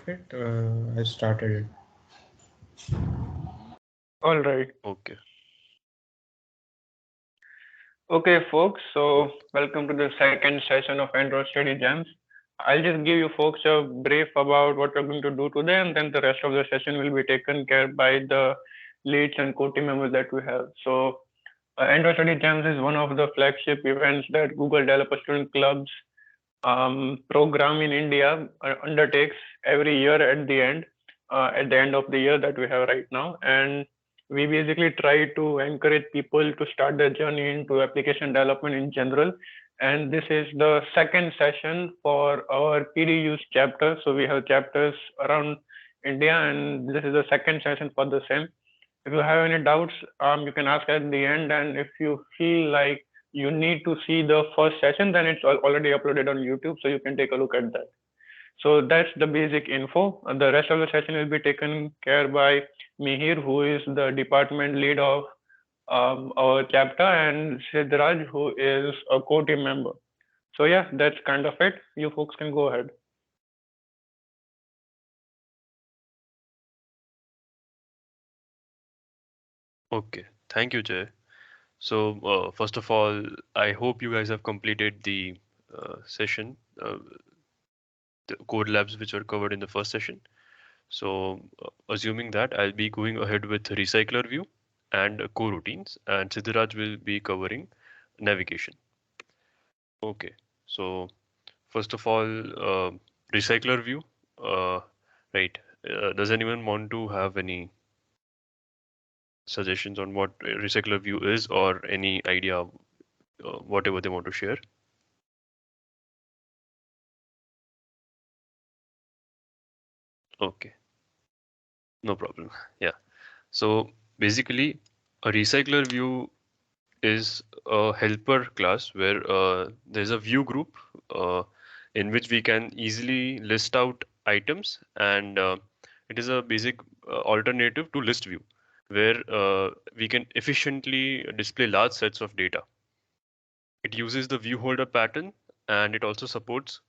it. I started it. All right. Okay. Okay, folks. So welcome to the second session of Android Study Jams. I'll just give you folks a brief about what we're going to do today, and then the rest of the session will be taken care by the leads and co-team members that we have. So Android Study Jams is one of the flagship events that Google Developer Student Clubs program in India undertakes every year at the end of the year that we have right now. And we basically try to encourage people to start their journey into application development in general. And this is the second session for our PDUs chapter. So we have chapters around India, and this is the second session for the same. If you have any doubts, you can ask at the end. And if you feel like you need to see the first session, then it's already uploaded on YouTube, so you can take a look at that. So that's the basic info. The rest of the session will be taken care by Mihir, who is the department lead of our chapter, and Siddharaj, who is a co-team member. So yeah, that's kind of it. You folks can go ahead. Okay. Thank you, Jay. So, first of all, I hope you guys have completed the session, the code labs which were covered in the first session. So, assuming that, I'll be going ahead with recycler view and coroutines, and Siddharaj will be covering navigation. Okay. So, first of all, recycler view. Uh, right. Does anyone want to have any suggestions on what recycler view is, or any idea, whatever they want to share? Okay, no problem. Yeah. So basically, a recycler view is a helper class where there's a view group uh, in which we can easily list out items, and it is a basic alternative to list view where we can efficiently display large sets of data. It uses the view holder pattern, and it also supports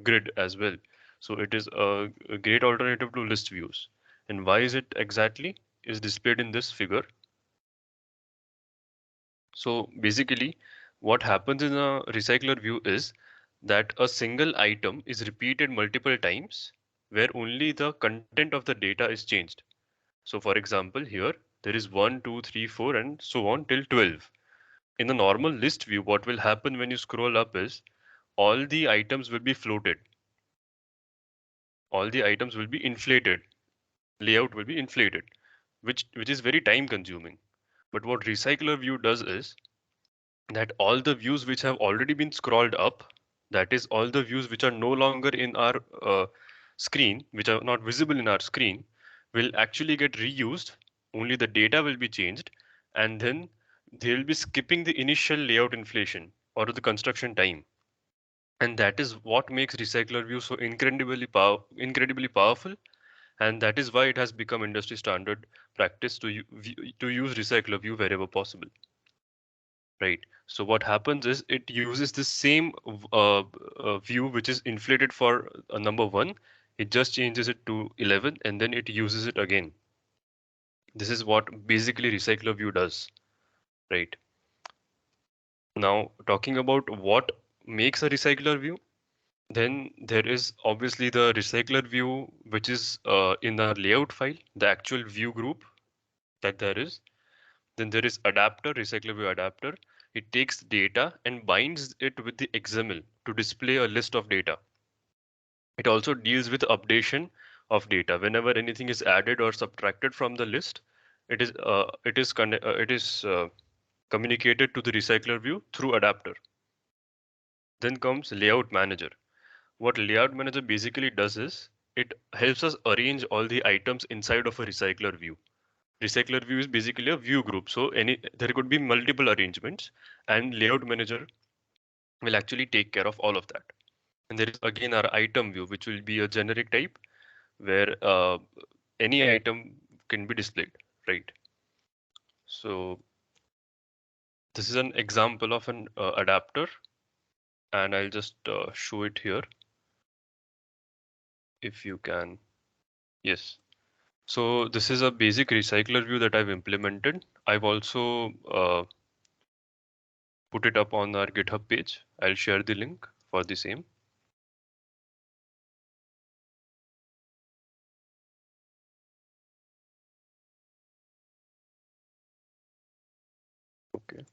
grid as well. So it is a great alternative to list views. And why is it exactly is displayed in this figure. So basically, what happens in a recycler view is that a single item is repeated multiple times where only the content of the data is changed. So for example, here there is 1, 2, 3, 4, and so on till 12. In a normal list view, what will happen when you scroll up is all the items will be floated. All the items will be inflated. Layout will be inflated, which is very time consuming. But what recycler view does is that all the views which have already been scrolled up, that is all the views which are no longer in our screen, which are not visible in our screen, will actually get reused. Only the data will be changed, and then they will be skipping the initial layout inflation or the construction time. And that is what makes recycler view so incredibly powerful, and that is why it has become industry standard practice to use recycler view wherever possible. Right. So what happens is it uses the same view which is inflated for number 1. It just changes it to 11, and then it uses it again. This is what basically recycler view does. Right. Now talking about what makes a recycler view, then there is obviously the recycler view, which is in our layout file, the actual view group that there is. Then there is adapter, recycler view adapter. It takes data and binds it with the XML to display a list of data. It also deals with updation of data. Whenever anything is added or subtracted from the list, it is communicated to the recycler view through adapter. Then comes layout manager. What layout manager basically does is it helps us arrange all the items inside of a recycler view. Recycler view is basically a view group. So there could be multiple arrangements, and layout manager will actually take care of all of that. And there is again our item view, which will be a generic type where any item can be displayed, right? So this is an example of an adapter, and I'll just show it here if you can. Yes. So this is a basic recycler view that I've implemented. I've also put it up on our GitHub page. I'll share the link for the same. Okay.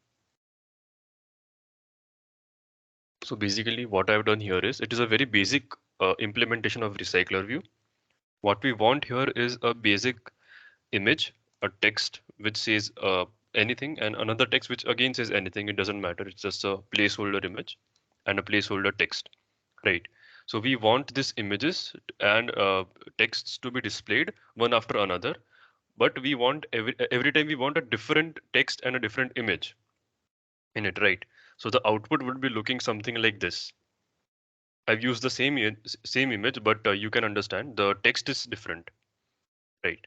So basically what I've done here is, it is a very basic implementation of recycler view. What we want here is a basic image, a text which says anything, and another text which again says anything. It doesn't matter. It's just a placeholder image and a placeholder text, right? So we want these images and texts to be displayed one after another, but we want every time we want a different text and a different image in it, right? So the output would be looking something like this. I've used the same image, but you can understand the text is different, right?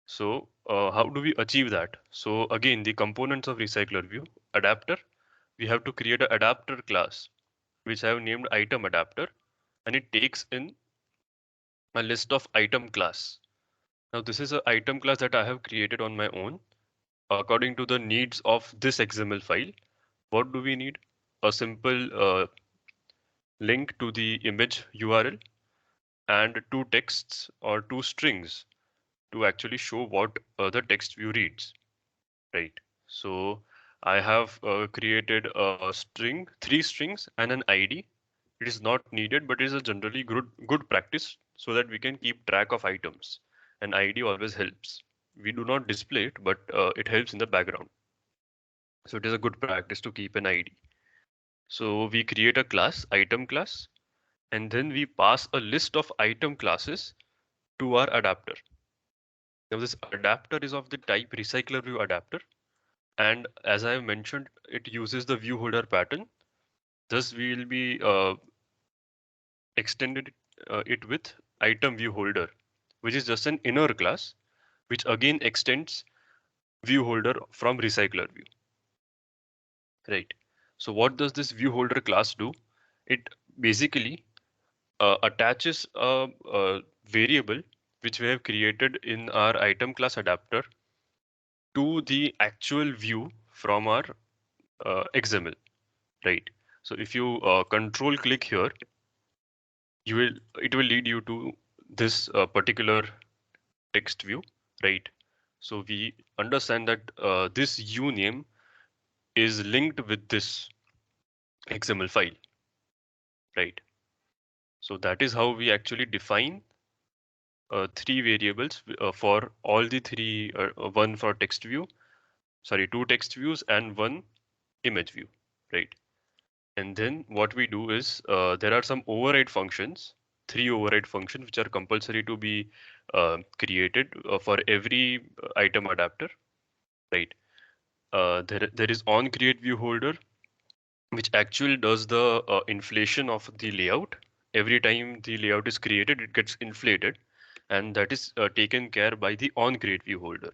So how do we achieve that? So again, the components of recycler view adapter, we have to create an adapter class, which I have named item adapter, and it takes in a list of item class. Now this is an item class that I have created on my own according to the needs of this XML file. What do we need? A simple link to the image URL and two texts or two strings to actually show what the text view reads, right? So I have created a string, three strings and an ID. It is not needed, but it is a generally good practice so that we can keep track of items. An ID always helps. We do not display it, but it helps in the background. So it is a good practice to keep an ID. So we create a class, item class, and then we pass a list of item classes to our adapter. Now this adapter is of the type recycler view adapter. And as I have mentioned, it uses the view holder pattern. Thus, we will be extended it with item view holder, which is just an inner class, which again extends view holder from recycler view, right? So what does this view holder class do? It basically attaches a variable which we have created in our item class adapter to the actual view from our XML, right? So if you control click here, it will lead you to this particular text view, right? So we understand that this uname is linked with this XML file, right? So that is how we actually define three variables for all the three, one for text view, sorry, two text views and one image view, right? And then what we do is there are some override functions, three override functions which are compulsory to be created for every item adapter, right? There is on create view holder, which actually does the inflation of the layout. Every time the layout is created, it gets inflated, and that is taken care by the on create view holder.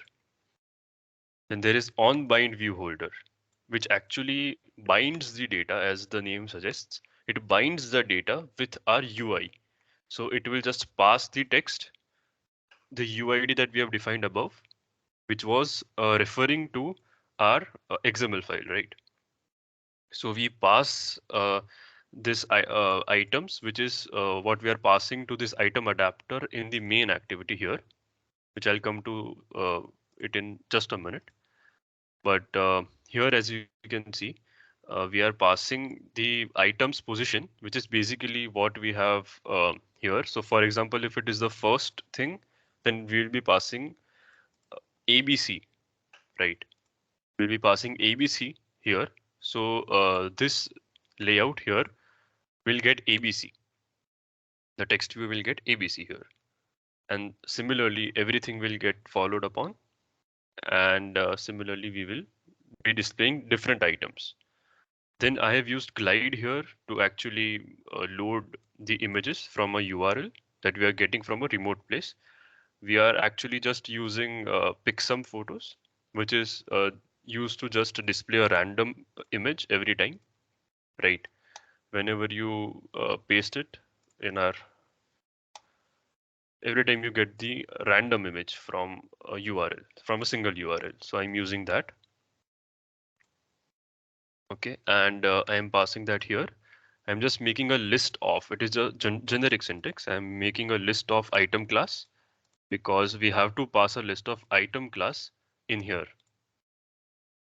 Then there is on bind view holder, which actually binds the data as the name suggests. It binds the data with our UI. So it will just pass the text, the UID that we have defined above, which was referring to our XML file, right? So we pass this items, which is what we are passing to this item adapter in the main activity here, which I'll come to it in just a minute. But here, as you can see, we are passing the items position, which is basically what we have here. So for example, if it is the first thing, then we'll be passing ABC, right? We'll be passing ABC here. So this layout here will get ABC. The text view will get ABC here. And similarly, everything will get followed upon. And similarly, we will be displaying different items. Then I have used glide here to actually load the images from a URL that we are getting from a remote place. We are actually just using Pixum photos, which is used to just display a random image every time, right? Whenever you paste it in our every time you get the random image from a URL, from a single URL. So I'm using that. Okay, and I am passing that here. I'm just making a list of, it is a generic syntax. I'm making a list of item class because we have to pass a list of item class in here.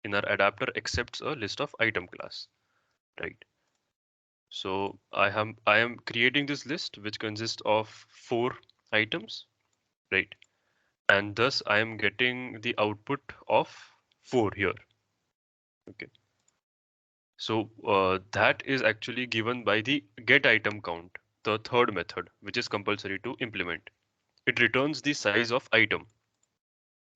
In our adapter accepts a list of item class, right? So I am creating this list which consists of 4 items, right? And thus I am getting the output of 4 here. Okay. So that is actually given by the get item count, the third method, which is compulsory to implement. It returns the size of item,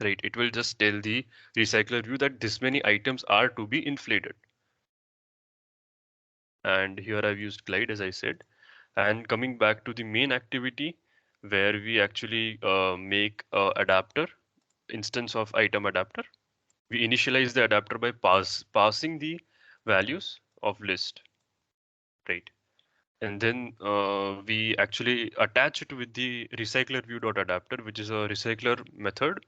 right? It will just tell the recycler view that this many items are to be inflated. And here I've used glide, as I said. And coming back to the main activity where we actually make a adapter, instance of item adapter. We initialize the adapter by passing the values of list, right? And then we actually attach it with the recycler view.adapter, which is a recycler method.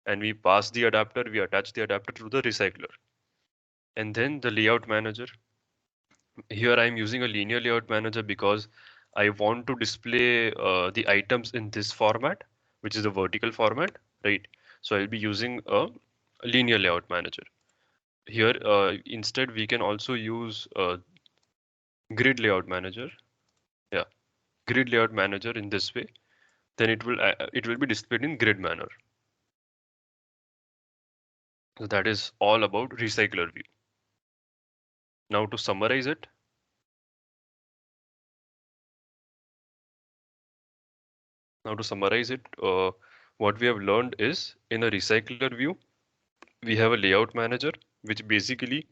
And we pass the adapter, we attach the adapter to the recycler. And then the layout manager. Here I'm using a linear layout manager because I want to display the items in this format, which is the vertical format, right? So I'll be using a linear layout manager. Here, instead, we can also use grid layout manager. Yeah, grid layout manager in this way. Then it will be displayed in grid manner. So that is all about recycler view. Now to summarize it. What we have learned is in a recycler view, we have a layout manager, which basically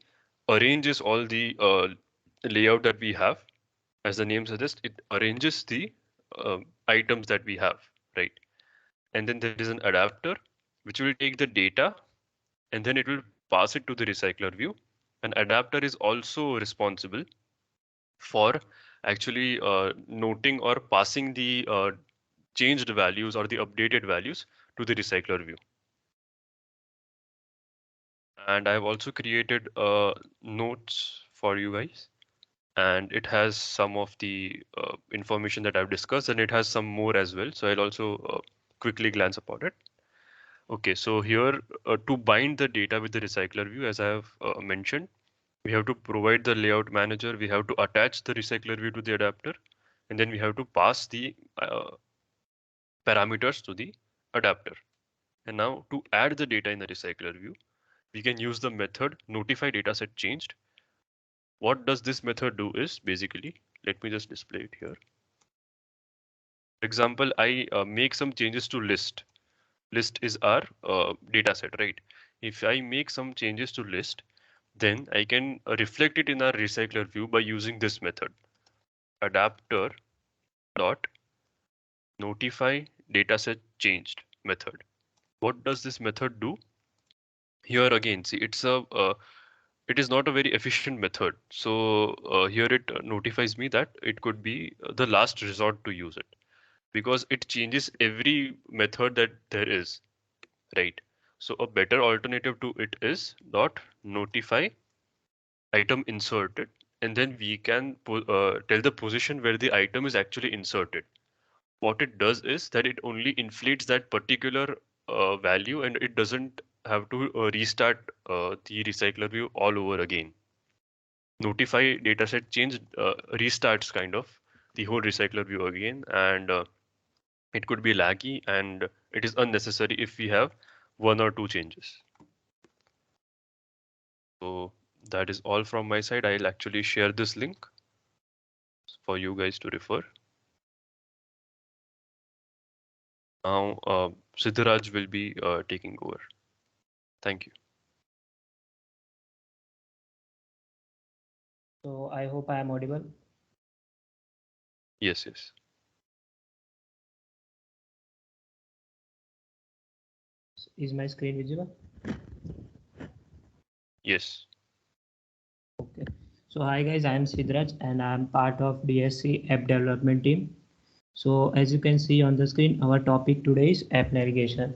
arranges all the layout that we have. As the name suggests, it arranges the items that we have, right? And then there is an adapter, which will take the data and then it will pass it to the recycler view. An adapter is also responsible for actually noting or passing the changed values or the updated values to the recycler view. And I've also created notes for you guys. And it has some of the information that I've discussed, and it has some more as well. So I'll also quickly glance upon it. Okay, so here to bind the data with the recycler view, as I have mentioned, we have to provide the layout manager. We have to attach the recycler view to the adapter, and then we have to pass the parameters to the adapter. And now to add the data in the recycler view, we can use the method notify dataset changed. What does this method do is basically, let me just display it here. For example, I make some changes to list. List is our data set, right? If I make some changes to list, then I can reflect it in our recycler view by using this method, adapter dot notify dataset changed method. What does this method do? Here again, see, it is not a very efficient method. So here it notifies me that it could be the last resort to use it because it changes every method that there is, right? So a better alternative to it is dot notify item inserted, and then we can tell the position where the item is actually inserted. What it does is that it only inflates that particular value and it doesn't have to restart the recycler view all over again. Notify dataset change restarts kind of the whole recycler view again, and it could be laggy and it is unnecessary if we have 1 or 2 changes. So that is all from my side. I'll actually share this link for you guys to refer. Now Siddharaj will be taking over. Thank you. So I hope I am audible. Yes, yes. Is my screen visible? Yes. Okay. So hi guys, I am Siddharaj and I am part of DSC app development team. So as you can see on the screen, our topic today is app navigation.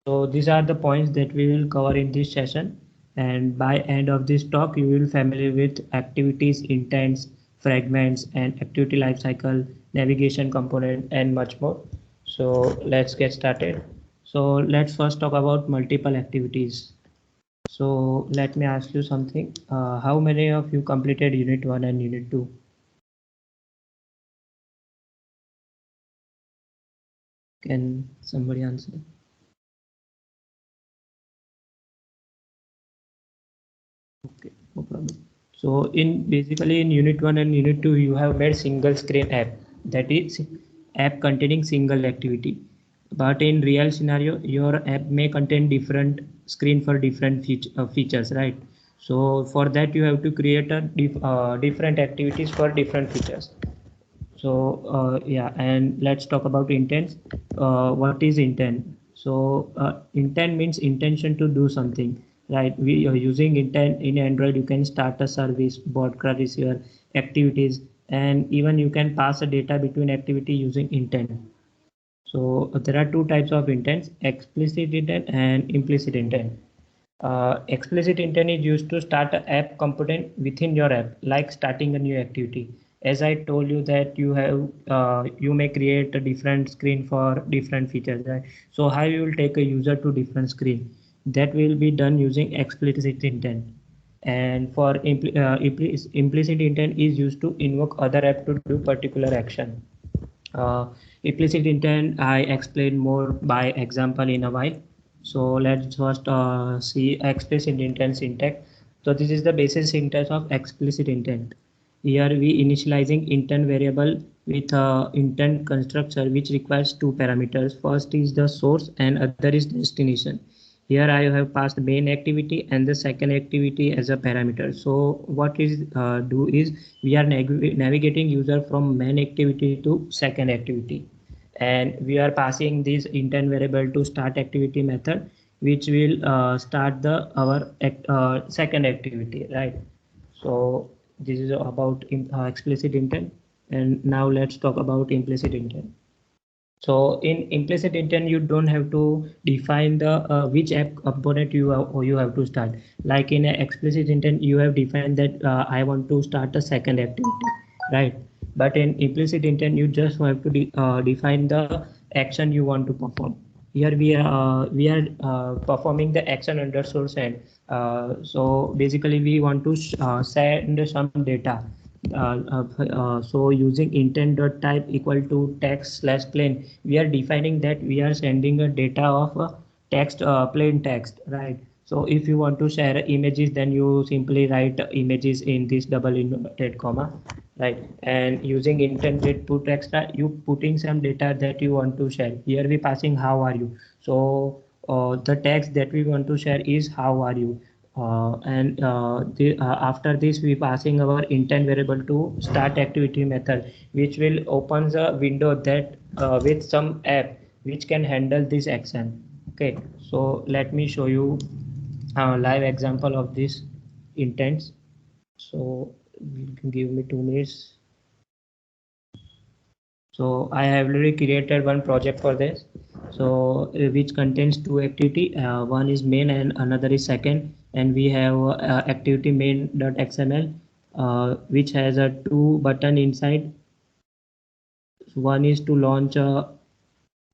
So these are the points that we will cover in this session, and by end of this talk you will familiar with activities, intents, fragments, and activity lifecycle, navigation component, and much more. So let's get started. So let's first talk about multiple activities. So let me ask you something. How many of you completed Unit 1 and Unit 2? Can somebody answer? Okay, no problem. So basically in Unit 1 and Unit 2, you have made single screen app, that is app containing single activity. But in real scenario, your app may contain different screen for different features, right? So for that, you have to create a different activities for different features. So yeah, and let's talk about intent. What is intent? So intent means intention to do something, right? We are using intent in Android. You can start a service, broadcast your activities, and even you can pass a data between activity using intent. So there are two types of intents: explicit intent and implicit intent. Explicit intent is used to start an app component within your app, like starting a new activity. As I told you that you may create a different screen for different features, right? So how you will take a user to different screen? That will be done using explicit intent. And for implicit intent is used to invoke other app to do particular action. Uh, Implicit intent I explain more by example in a while. So let's first see explicit intent syntax. So this is the basic syntax of explicit intent. Here we initializing intent variable with intent constructor which requires two parameters. First is the source and other is destination. Here I have passed main activity and the second activity as a parameter. So what is do is we are navigating user from main activity to second activity, and we are passing this intent variable to start activity method, which will start the our second activity, right? So this is about explicit intent, and now let's talk about implicit intent. So in implicit intent, you don't have to define the which app component you have to start. Like in an explicit intent, you have defined that I want to start a second activity, right? But in implicit intent, you just have to define the action you want to perform. Here we are performing the action under source end. So basically, we want to send some data. So using intent dot type equal to text slash plain, we are defining that we are sending a data of text, plain text, right? So if you want to share images, then you simply write images in this double inverted comma, right? And using intended put extra, you putting some data that you want to share. Here we passing how are you. So the text that we want to share is how are you. After this we passing our intent variable to start activity method, which will opens a window that with some app which can handle this action. Okay, so let me show you a live example of this intents. So give me 2 minutes. So I have already created one project for this. So which contains two activity. One is main and another is second. And we have activity main.xml, which has a two button inside. One is to launch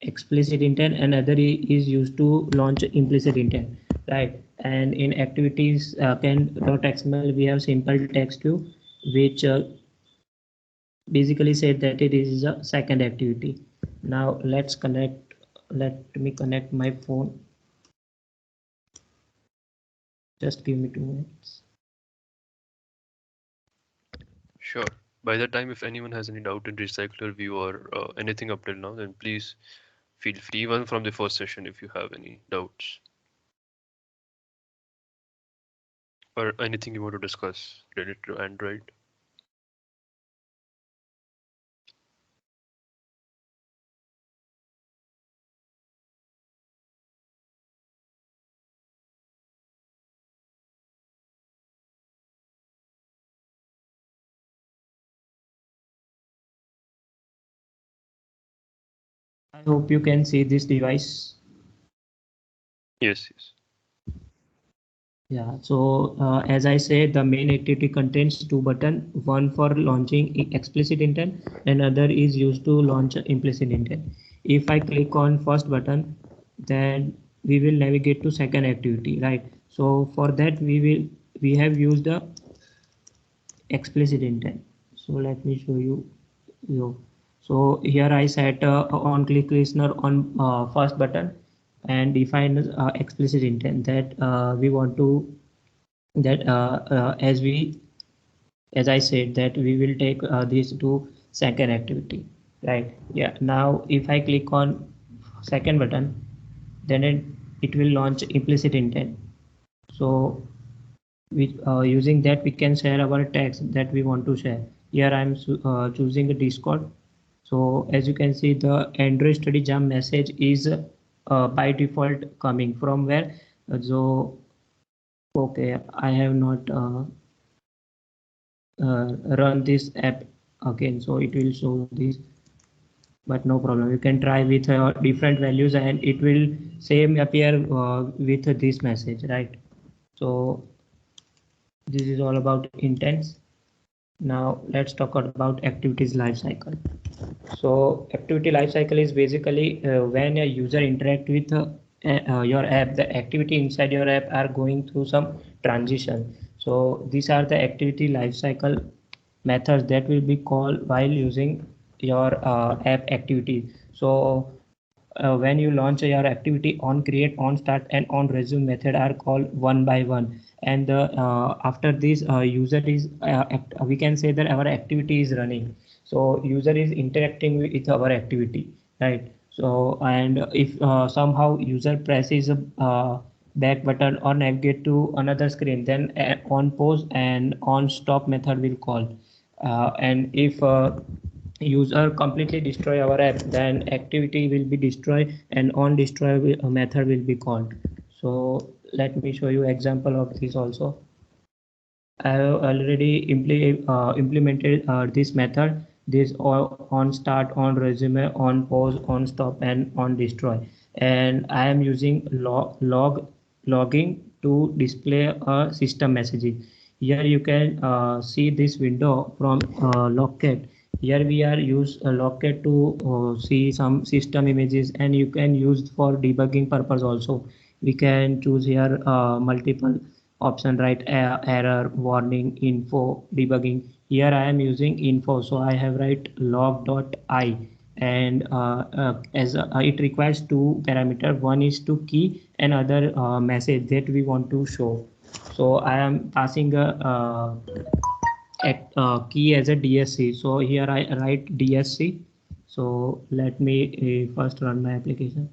explicit intent and other is used to launch implicit intent, right? And in activities can.xml we have simple text view, which basically said that it is a second activity. Now let me connect my phone. Just give me 2 minutes. Sure. By that time, if anyone has any doubt in Recycler View or anything up till now, then please feel free, even from the first session, if you have any doubts or anything you want to discuss related to Android. I hope you can see this device. Yes, yes. Yeah, so as I said, the main activity contains two buttons, one for launching explicit intent and other is used to launch implicit intent. If I click on first button, then we will navigate to second activity, right? So for that we have used the explicit intent. So let me show you. So here I set on click listener on first button and define explicit intent that we want to that as I said that we will take this to second activity, right? Yeah, now if I click on second button, then it will launch implicit intent. So using that we can share our text that we want to share. Here I'm choosing a Discord. So as you can see, the Android Study Jam message is by default coming from where. So okay, I have not run this app again, so it will show this, but no problem, you can try with different values and it will same appear with this message, right? So this is all about intents. Now let's talk about activities lifecycle. So activity lifecycle is basically when a user interact with your app, the activity inside your app are going through some transition. So these are the activity lifecycle methods that will be called while using your app activity. So when you launch your activity, on create, on start and on resume method are called one by one, and after this user is we can say that our activity is running, so user is interacting with our activity, right? So and if somehow user presses a back button or navigate to another screen, then on pause and on stop method will call, and if user completely destroy our app, then activity will be destroyed and on destroy method will be called. So let me show you example of this also. I have already implemented this method, this on start, on resume, on pause, on stop and on destroy, and I am using logging to display a system messaging. Here you can see this window from Logcat. Here we are use Logcat to see some system images, and you can use for debugging purpose also. We can choose here multiple option, right? Error, warning, info, debugging. Here I am using info, so I have write log.i, and as it requires two parameter, one is to key and other message that we want to show. So I am passing a key as a DSC. So here I write DSC. So let me first run my application.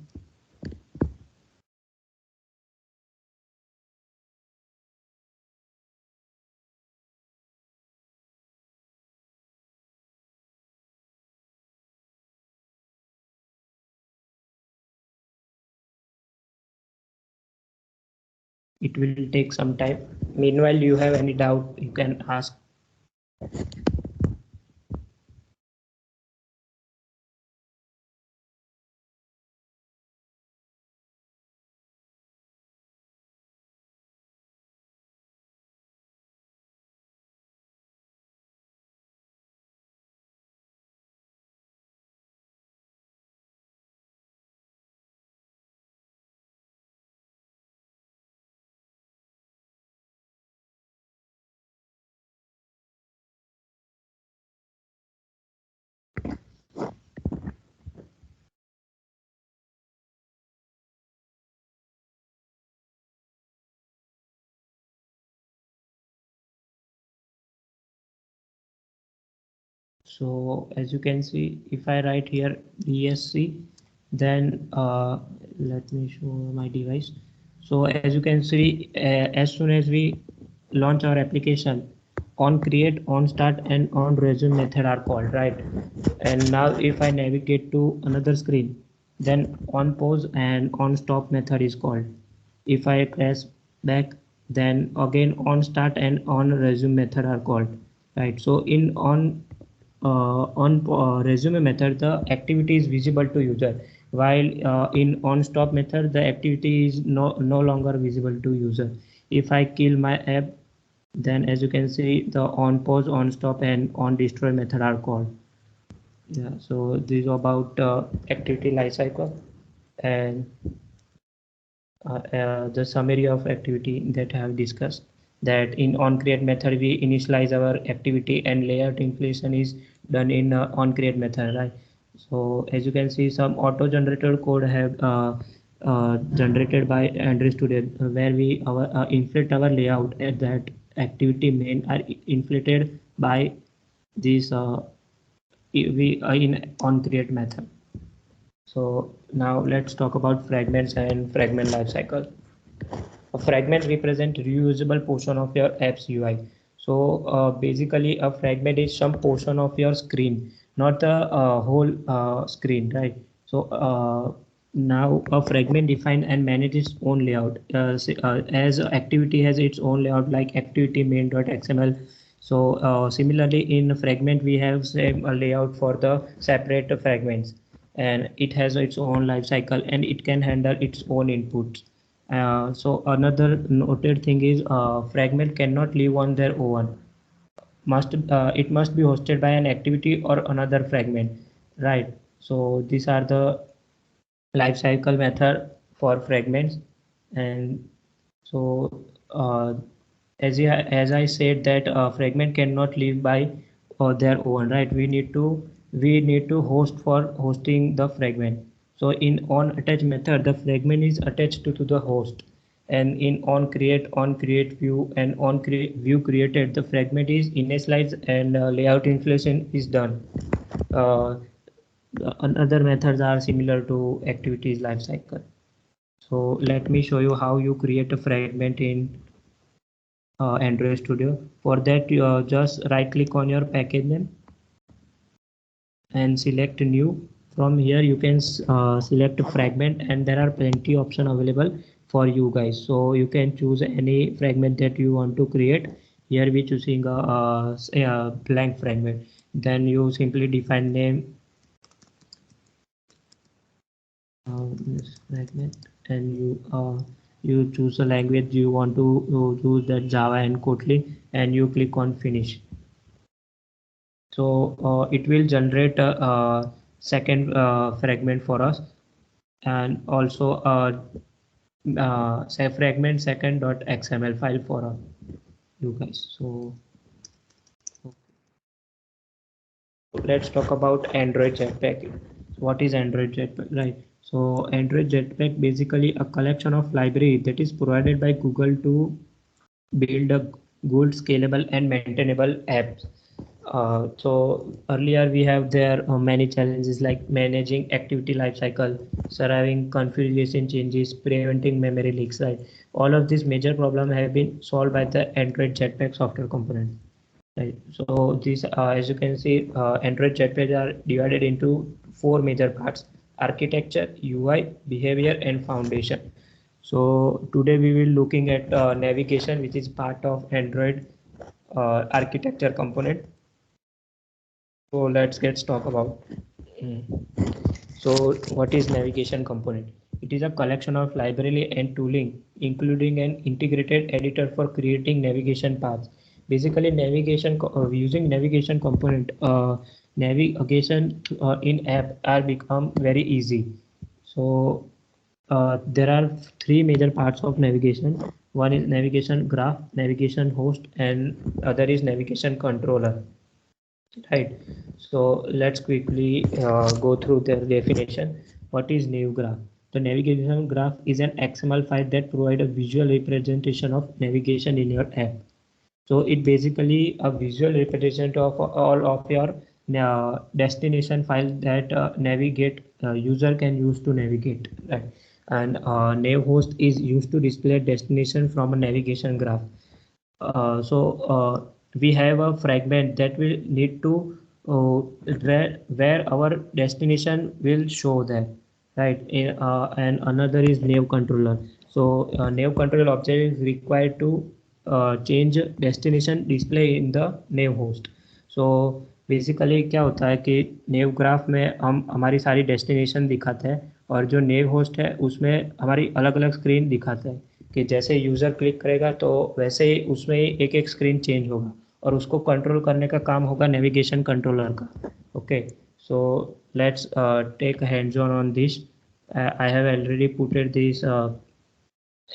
It will take some time. Meanwhile, you have any doubt, you can ask. So as you can see, if I write here DSC, then let me show my device. So as you can see, as soon as we launch our application, on create, on start and on resume method are called, right? And now if I navigate to another screen, then on pause and on stop method is called. If I press back, then again on start and on resume method are called, right? So in on on resume method, the activity is visible to user, while in on stop method, the activity is no longer visible to user. If I kill my app, then as you can see, the on pause, on stop, and on destroy method are called. Yeah, so this is about activity lifecycle and the summary of activity that I have discussed. That in on create method we initialize our activity, and layout inflation is done in on create method, right? So as you can see, some auto generated code have generated by Android Studio, where we inflate our layout at that activity main are inflated by this we in on create method. So now let's talk about fragments and fragment lifecycle. A fragment represents reusable portion of your app's UI. So basically a fragment is some portion of your screen, not the whole screen, right? So now a fragment define and manage its own layout. As activity has its own layout like activity main.xml. So similarly in fragment we have same layout for the separate fragments, and it has its own life cycle and it can handle its own inputs. So another noted thing is fragment cannot live on their own. It must be hosted by an activity or another fragment, right? So these are the life cycle method for fragments. And so as I said that fragment cannot live by their own, right? We need to host for hosting the fragment. So in on attach method, the fragment is attached to the host, and in on create view and on create view created, the fragment is initialized and layout inflation is done. Uh, Other methods are similar to activities lifecycle. So let me show you how you create a fragment in Android Studio. For that, you just right click on your package name and select new. From here you can select fragment, and there are plenty option available for you guys. So you can choose any fragment that you want to create. Here we choosing a blank fragment. Then you simply define name this fragment, and you choose a language you want to choose, that Java and Kotlin, and you click on finish. So it will generate a second fragment for us, and also say fragment second.xml file for you guys. So let's talk about Android Jetpack. What is Android Jetpack, right? So Android Jetpack basically a collection of library that is provided by Google to build a good, scalable, and maintainable apps. So earlier we have there many challenges like managing activity lifecycle, surviving configuration changes, preventing memory leaks, right? All of these major problems have been solved by the Android Jetpack software component. Right. So these, as you can see, Android Jetpack are divided into 4 major parts: architecture, UI, behavior, and foundation. So today we will looking at navigation, which is part of Android architecture component. So let's get talk about. So what is navigation component? It is a collection of library and tooling, including an integrated editor for creating navigation paths. Basically, navigation using navigation component, navigation in app are become very easy. So there are 3 major parts of navigation. One is navigation graph, navigation host, and other is navigation controller. Right. So let's quickly go through their definition. What is nav graph? The navigation graph is an XML file that provides a visual representation of navigation in your app. So it basically a visual representation of all of your destination file that navigate user can use to navigate. Right. And nav host is used to display destination from a navigation graph. So we have a fragment that will need to where our destination will show that, right? And another is nav controller. So nav controller object is required to change destination display in the nav host. So basically क्या होता है कि नेव graph में हम हमारी सारी destination दिखाते हैं और जो नेव होस्ट है उसमें हमारी अलग अलग स्क्रीन दिखाते हैं कि जैसे यूज़र क्लिक करेगा तो वैसे ही उसमें एक एक स्क्रीन चेंज होगा और उसको कंट्रोल करने का काम होगा नेविगेशन कंट्रोलर का. Okay, so let's take hands on this. I have already put this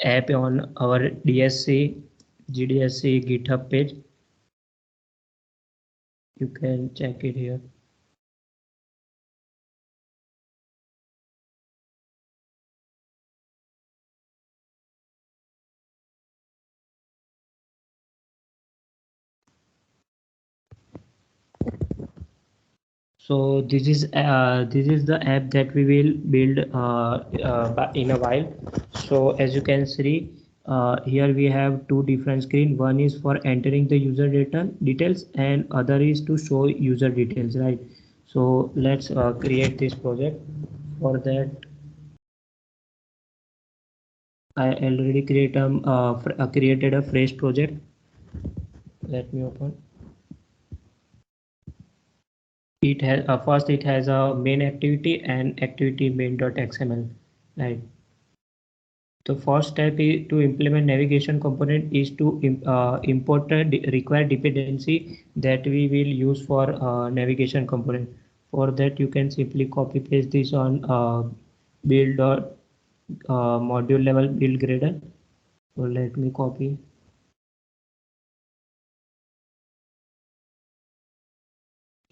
app on our GDSC GitHub page. You can check it here. So this is the app that we will build in a while. So as you can see, here we have two different screen. One is for entering the user details and other is to show user details, right? So let's create this project. For that I already created a fresh project. Let me open. It has first it has a main activity and activity main.xml, right? The first step is to implement navigation component is to import a required dependency that we will use for navigation component. For that you can simply copy paste this on build module level build gradle. So let me copy.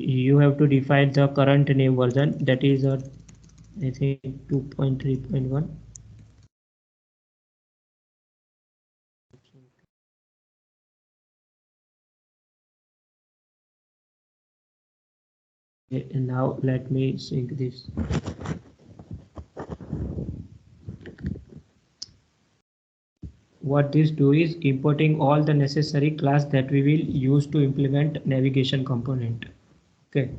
You have to define the current name version, that is I think 2.3.1. And now let me sync this. What this do is importing all the necessary class that we will use to implement navigation component. Okay.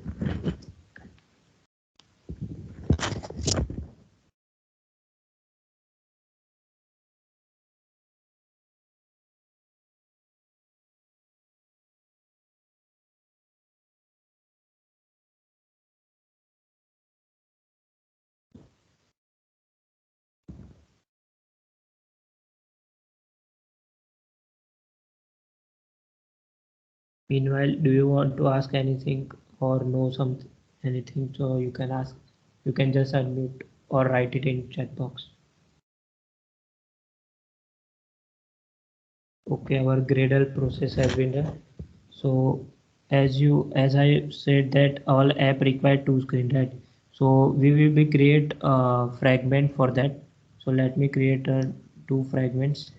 Meanwhile, do you want to ask anything or know something, anything? So you can ask. You can just unmute or write it in chat box. Okay, our Gradle process has been done. So as I said that all app require two screen, right? So we will be create a fragment for that. So let me create two fragments.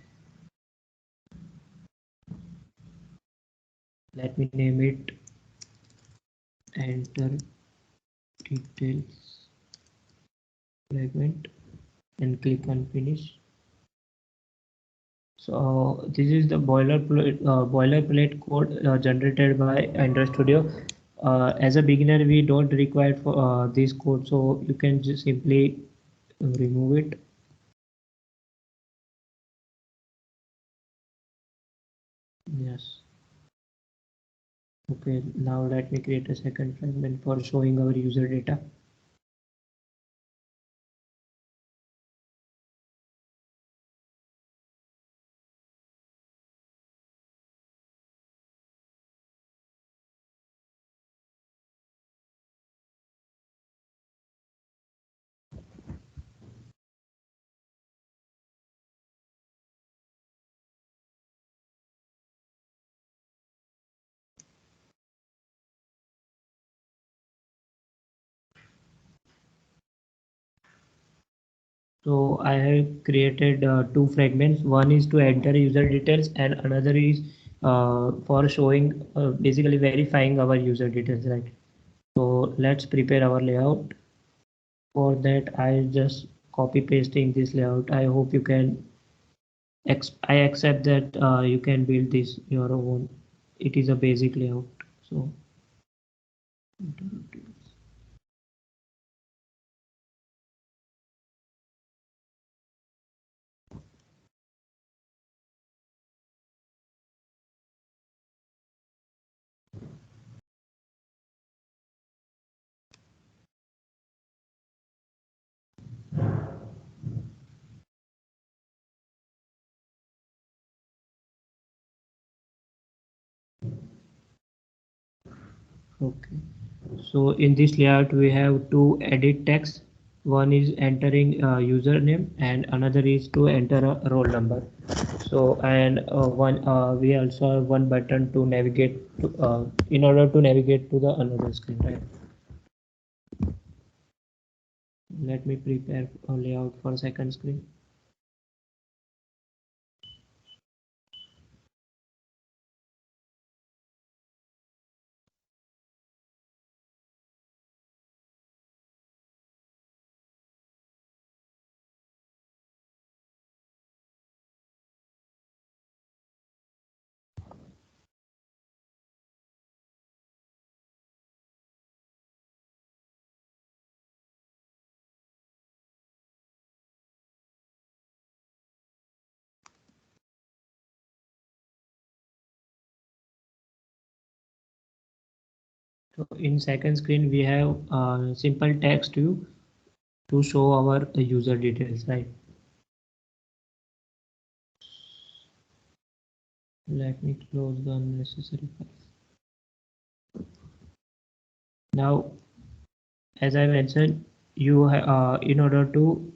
Let me name it enter details fragment and click on finish. So this is the boilerplate code generated by Android Studio. As a beginner, we don't require for this code, so you can just simply remove it. Yes. Okay, now let me create a second fragment for showing our user data. So I have created two fragments. One is to enter user details and another is for showing basically verifying our user details, right? So let's prepare our layout. For that I just copy pasting this layout. I hope you can I accept that you can build this your own. It is a basic layout. So Okay. So in this layout, we have two edit text. One is entering username and another is to enter a roll number. So and we also have one button to navigate to, in order to navigate to the another screen, right? Let me prepare a layout for second screen. So in second screen, we have simple text view to show our user details, right? Let me close the unnecessary files. Now, as I mentioned, in order to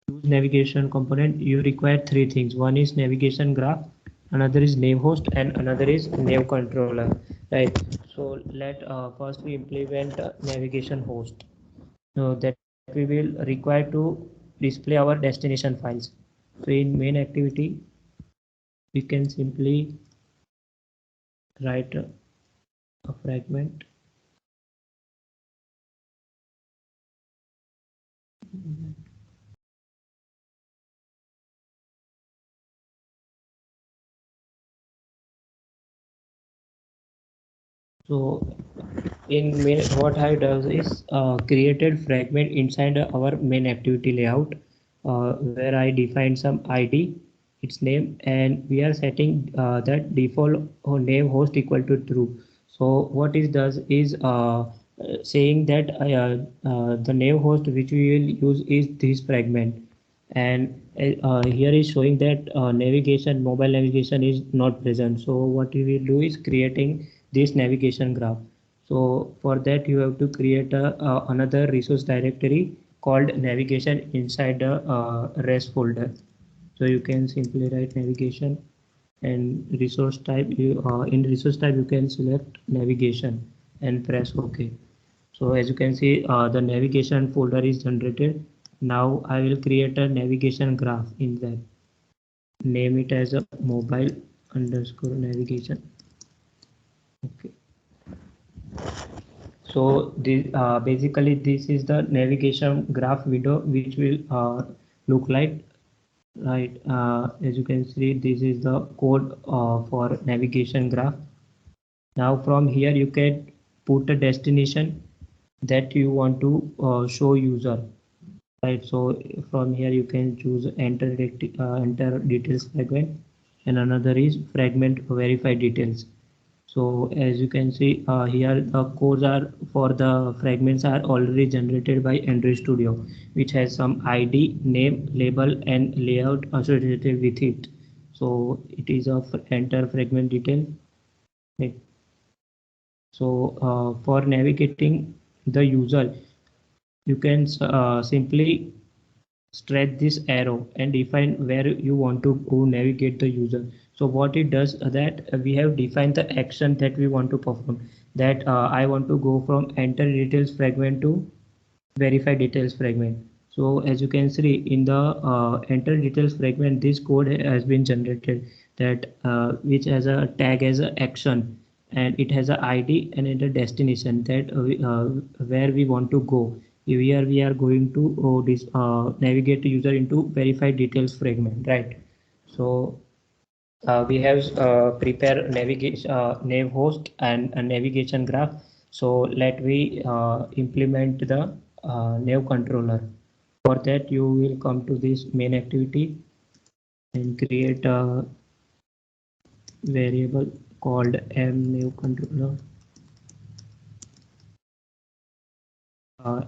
use navigation component, you require three things. One is navigation graph, another is nav host, and another is nav controller, right? So let first we implement navigation host. So that we will require to display our destination files. So in main activity, we can simply write a fragment. So in main, what I does is created fragment inside our main activity layout, where I define some ID, its name, and we are setting that default name host equal to true. So what it does is saying that the name host which we will use is this fragment, and here is showing that mobile navigation is not present. So what we will do is creating this navigation graph. So for that you have to create another resource directory called navigation inside the res folder. So you can simply write navigation and resource type. In resource type you can select navigation and press OK. So as you can see, the navigation folder is generated. Now I will create a navigation graph in that. Name it as a mobile underscore navigation. Okay. So this basically this is the navigation graph window which will look like, right? As you can see, this is the code for navigation graph. Now from here you can put a destination that you want to show user, right? So from here you can choose enter details fragment, and another is fragment verify details. So as you can see here, the codes are for the fragments are already generated by Android Studio, which has some ID, name, label, and layout associated with it. So it is a enter fragment detail, right? So for navigating the user, you can simply stretch this arrow and define where you want to go navigate the user. So what it does that we have defined the action that we want to perform, that I want to go from enter details fragment to verify details fragment. So as you can see in the enter details fragment, this code has been generated that which has a tag as a action, and it has a ID and a destination that where we want to go. Here we are going to navigate the user into verified details fragment, right? So we have prepare navigation nav host and a navigation graph. So let we implement the nav controller. For that you will come to this main activity and create a variable called mnav controller.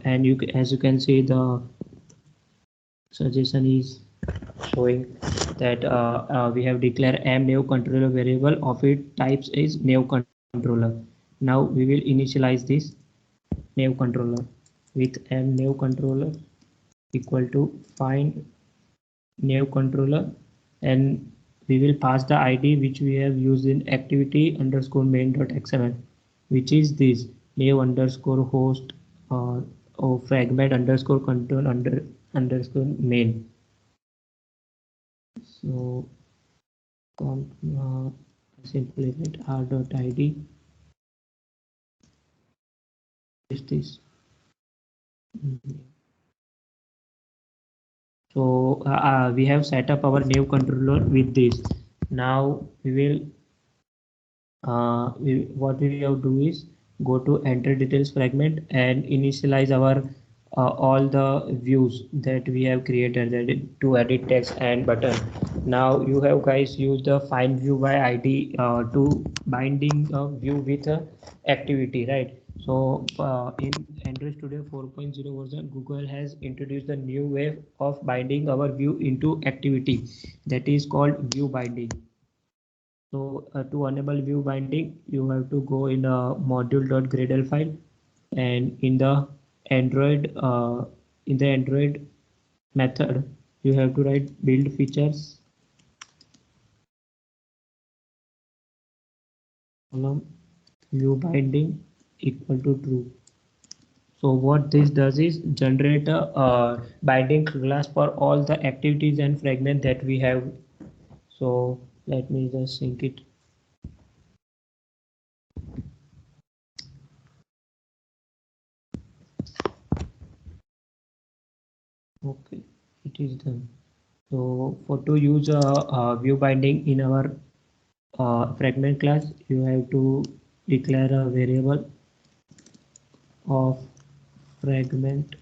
And as you can see, the suggestion is showing that we have declared mnav controller variable of its types is nav controller. Now we will initialize this nav controller with m nav controller equal to find nav controller, and we will pass the id which we have used in activity underscore main.xml, which is this nav underscore host or fragment underscore control underscore main. So simply let r.id is this. So we have set up our nav controller with this. Now we will what we have to do is go to enter details fragment and initialize our all the views that we have created, that to edit text and button. Now you have guys used the find view by id to binding a view with a activity, right? So in Android Studio 4.0 version, Google has introduced a new way of binding our view into activity, that is called view binding. So to enable view binding, you have to go in a module.gradle file, and in the Android method, you have to write build features column view binding equal to true. So what this does is generate a binding class for all the activities and fragment that we have. So let me just sync it. Okay, it is done. So for to use a view binding in our fragment class, you have to declare a variable of fragment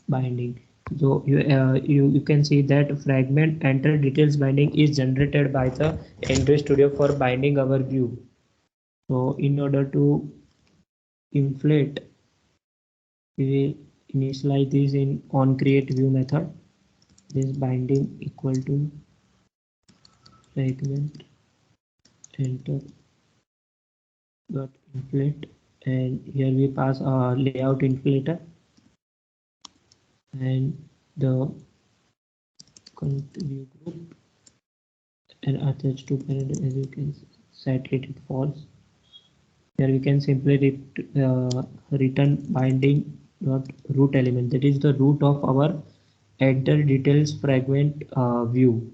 binding. So you can see that fragment enter details binding is generated by the Android Studio for binding our view. So in order to inflate, we will initialize this in on create view method. This binding equal to fragment enter dot inflate, and here we pass our layout inflator and the view group and attach to parent, as you can set it false. Here we can simply return binding dot root element, that is the root of our enter details fragment view.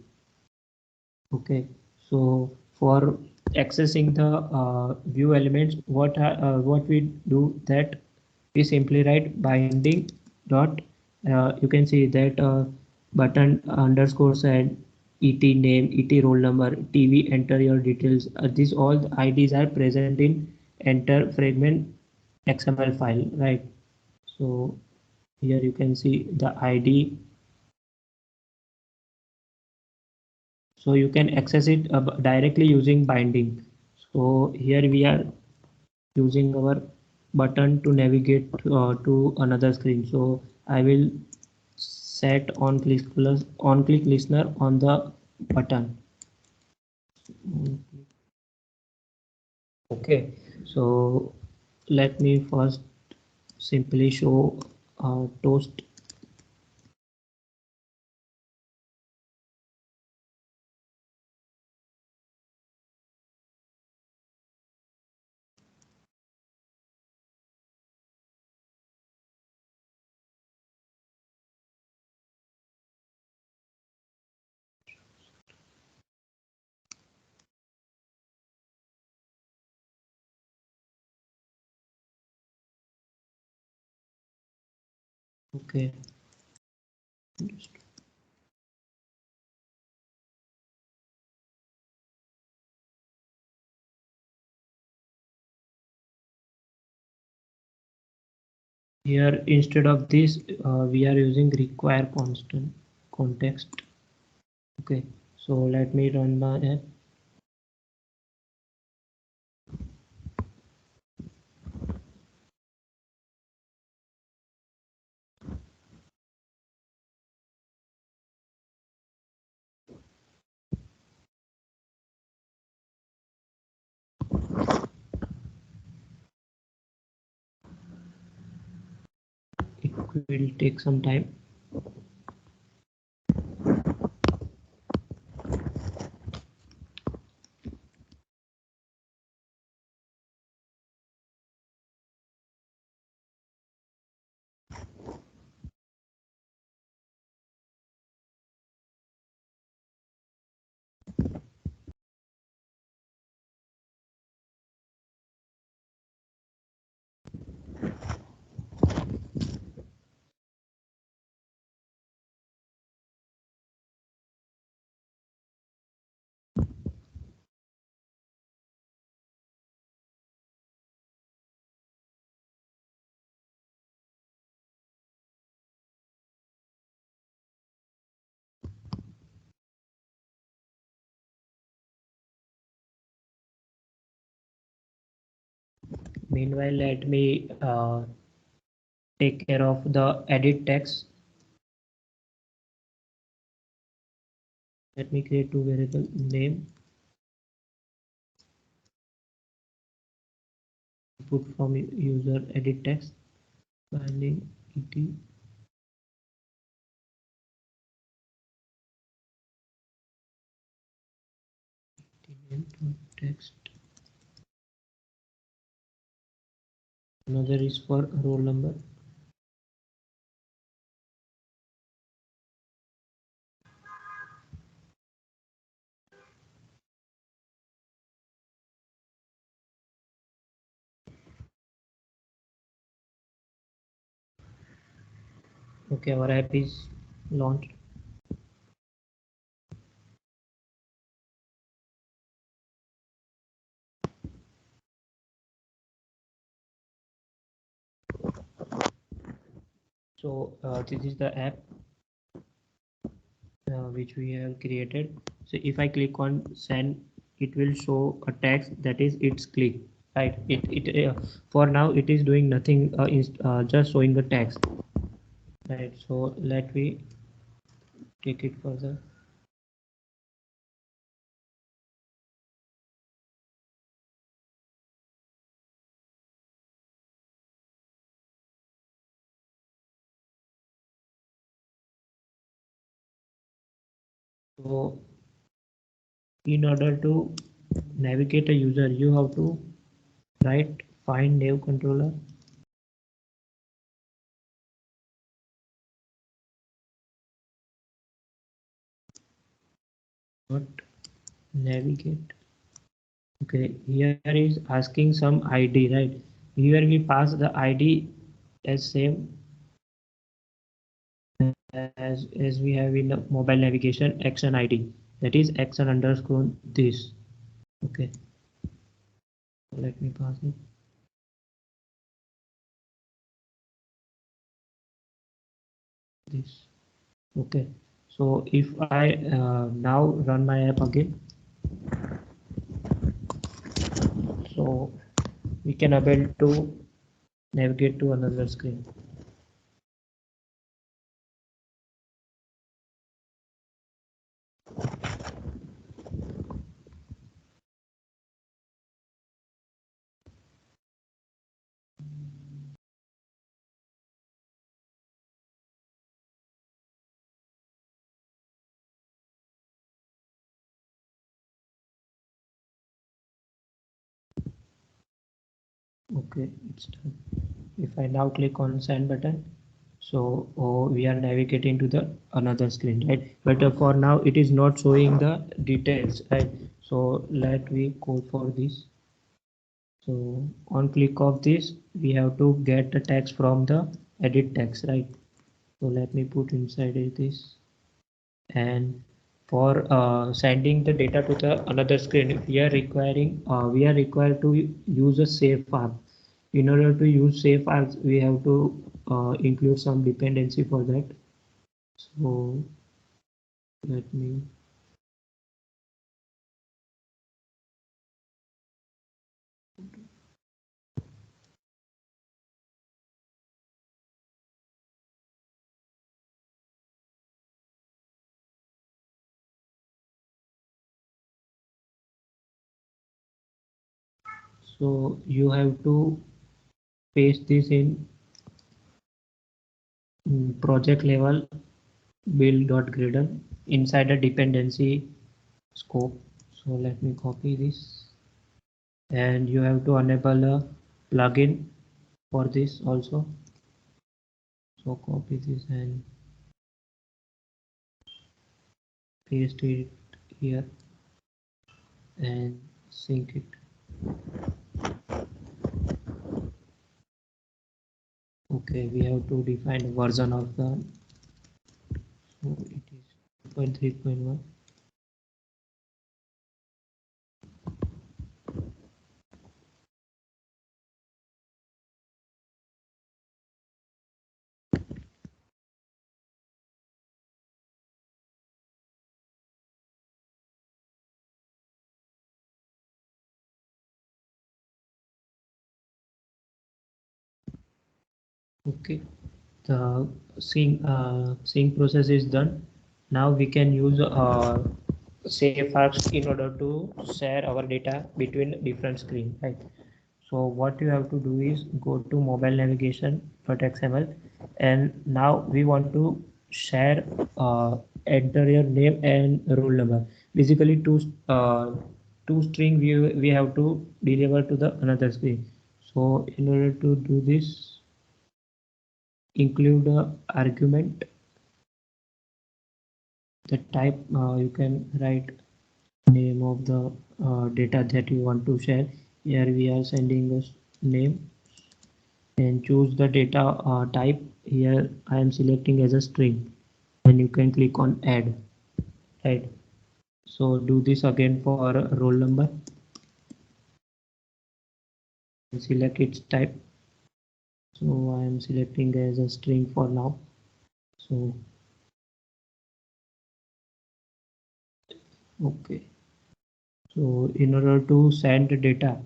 Okay, so for accessing the view elements, what we do, that we simply write binding dot you can see that button underscores and et name, et roll number, tv enter your details, these all the ids are present in enter fragment xml file, right? So here you can see the id, so you can access it directly using binding. So here we are using our button to navigate to another screen. So I will set on click listener on the button. Okay, so let me first simply show toast. Okay. Here instead of this we are using require constant context. Okay, so let me run my app. will take some time. Meanwhile, let me take care of the edit text. Let me create two variable name, input from user edit text, finding et text. Another is for roll number. Okay, our app is launched. So this is the app which we have created. So if I click on send, it will show a text that is it's click, right? It for now it is doing nothing, just showing the text, right? So let me take it further. So in order to navigate a user, you have to write find nav controller, not navigate. Okay, here is asking some ID, right? Here we pass the ID as same as we have in the mobile navigation action ID, that is action underscore this. Okay, let me pass it. This. Okay, so if I now run my app again, so we can able to navigate to another screen. Okay, it's done. If I now click on send button, so we are navigating to the another screen, right? But for now it is not showing the details, right? So let me go for this. So on click of this, we have to get the text from the edit text, right? So let me put inside this. And for sending the data to the another screen, we are required to use a safe arm. In order to use safe arms, we have to include some dependency for that. So let me so you have to paste this in project level build.gradle inside a dependency scope. So let me copy this, and you have to enable a plugin for this also. So copy this and paste it here and sync it. Okay, we have to define the version of the, so it is 2.3.1. Okay, the sync process is done. Now we can use safe arcs in order to share our data between different screens, right? So what you have to do is go to mobile navigation .xml, and now we want to share, enter your name and roll number. Basically two string we have to deliver to the another screen. So in order to do this, include a argument. The type, you can write name of the data that you want to share. Here we are sending this name, and choose the data type. Here I am selecting as a string, and you can click on add, right? So do this again for roll number, select its type. So I am selecting as a string for now. So okay, so in order to send the data,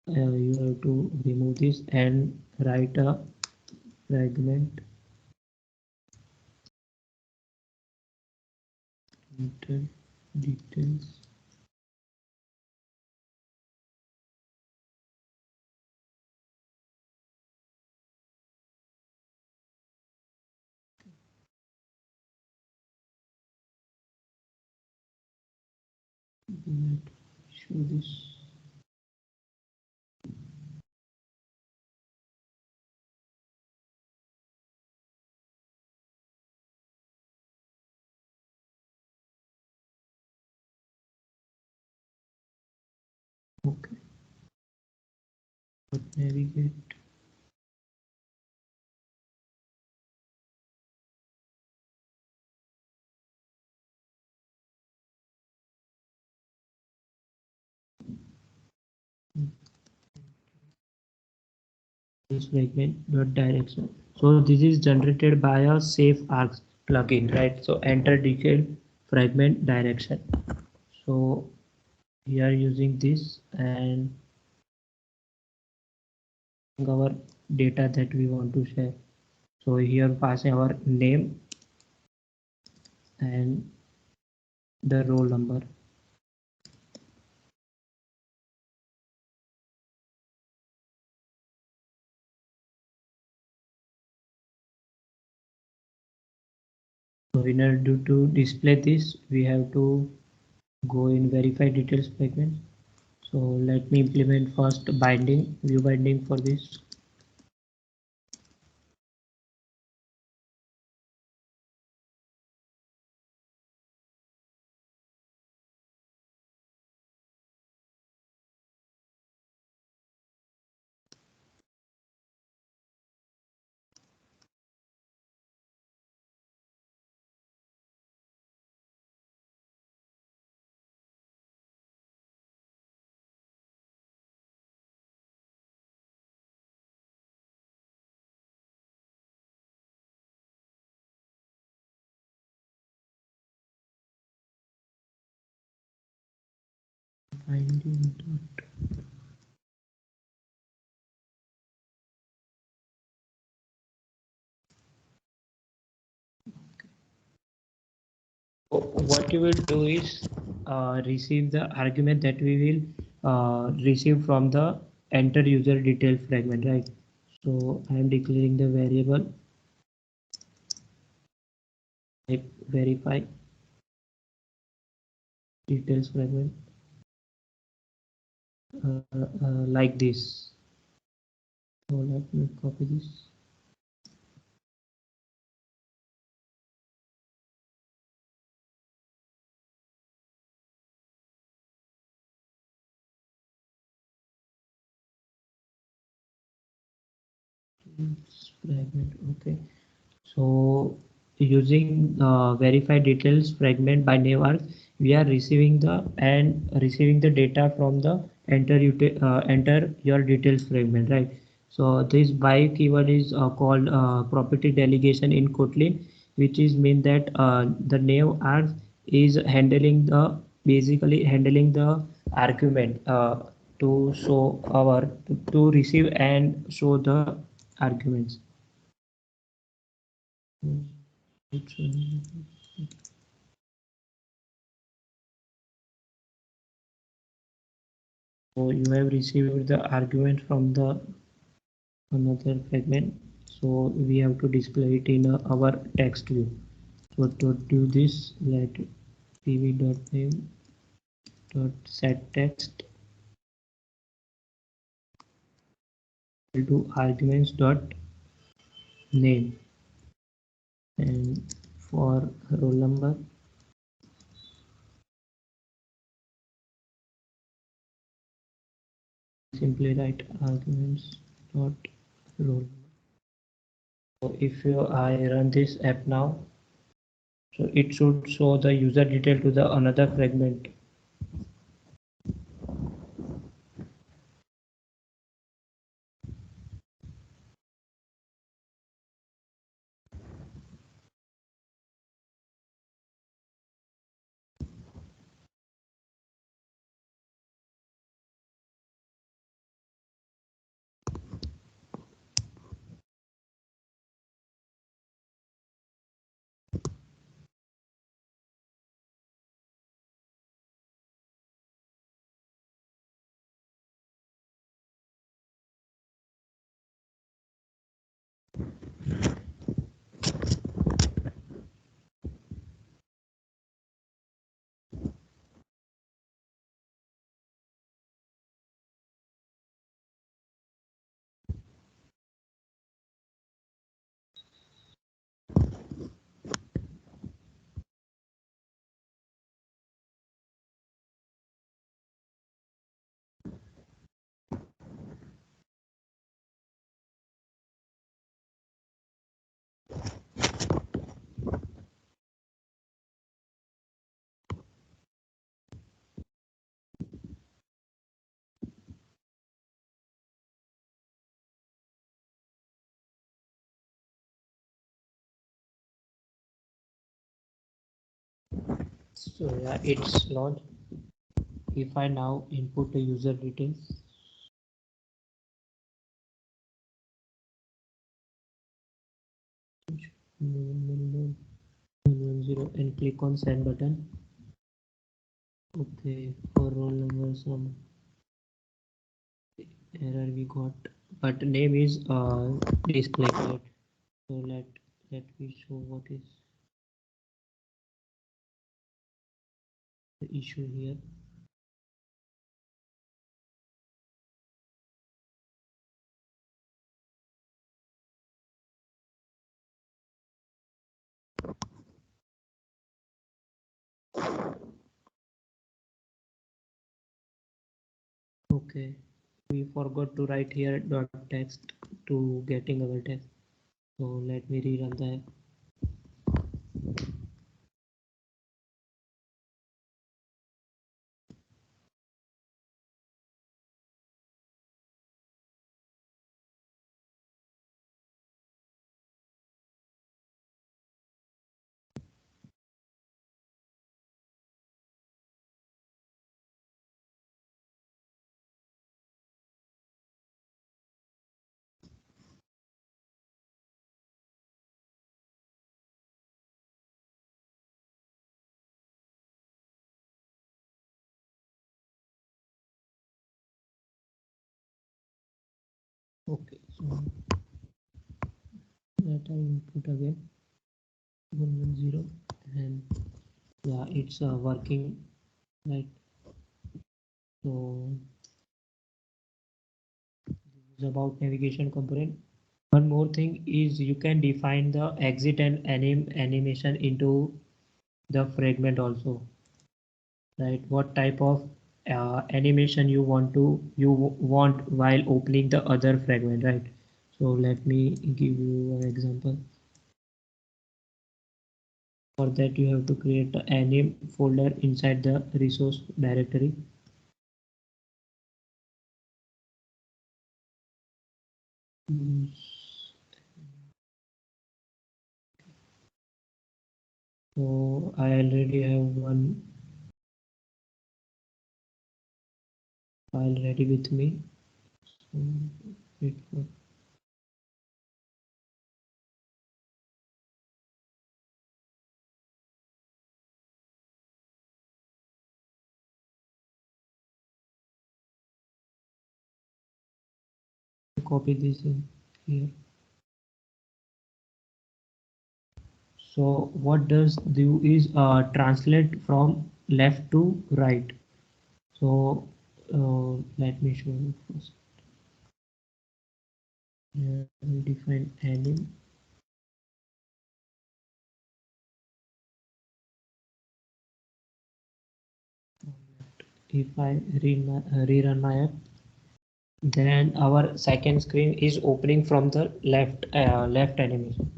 you have to remove this and write a fragment enter details. Let show this. Okay, but navigate. This fragment dot direction. So this is generated by a safe arcs plugin, right? So enter detailed fragment direction. So we are using this and our data that we want to share. So here pass our name and the roll number. So in order to display this, we have to go in verify details fragment. So let me implement first binding, view binding for this. Binding dot. What you will do is receive the argument that we will receive from the enter user detail fragment, right? So I am declaring the variable type verify details fragment like this. So let me copy this. Fragment, okay. So using verify details fragment by neighbors, we are receiving the data from the enter your details fragment, right? So this by keyword is called property delegation in Kotlin, which is mean that the neighbors is basically handling the argument to show our to receive and show the arguments. So you have received the argument from the another fragment. So we have to display it in our text view. So to do this, let pv.name set text to arguments dot name, and for roll number simply write arguments dot roll. So if I run this app now, so it should show the user detail to the another fragment. So yeah, it's launched. If I now input the user details, and click on send button. Okay, for roll number some error we got, but name is display code. So let me show what is the issue here. Okay, we forgot to write here dot text to getting our text. So let me rerun the app. Okay, so that I input again 110 and yeah, it's working, right? So this is about navigation component. One more thing is you can define the exit and animation into the fragment also, right? What type of animation you want while opening the other fragment, right? So let me give you an example. For that you have to create the anim folder inside the resource directory. So I already have one file ready with me. So wait for copy this in here. So what does do is translate from left to right. So let me show you first. We define anim. If I rerun my app, then our second screen is opening from the left animation.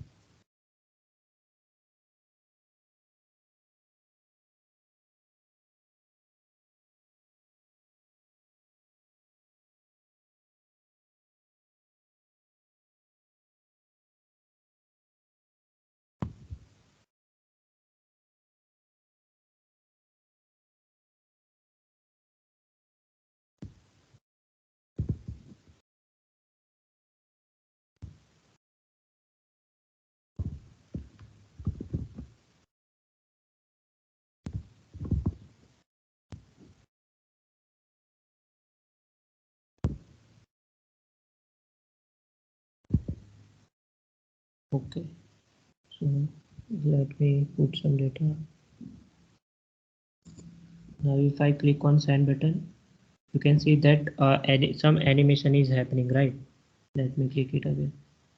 Okay, so let me put some data. Now if I click on send button, you can see that some animation is happening, right? Let me click it again.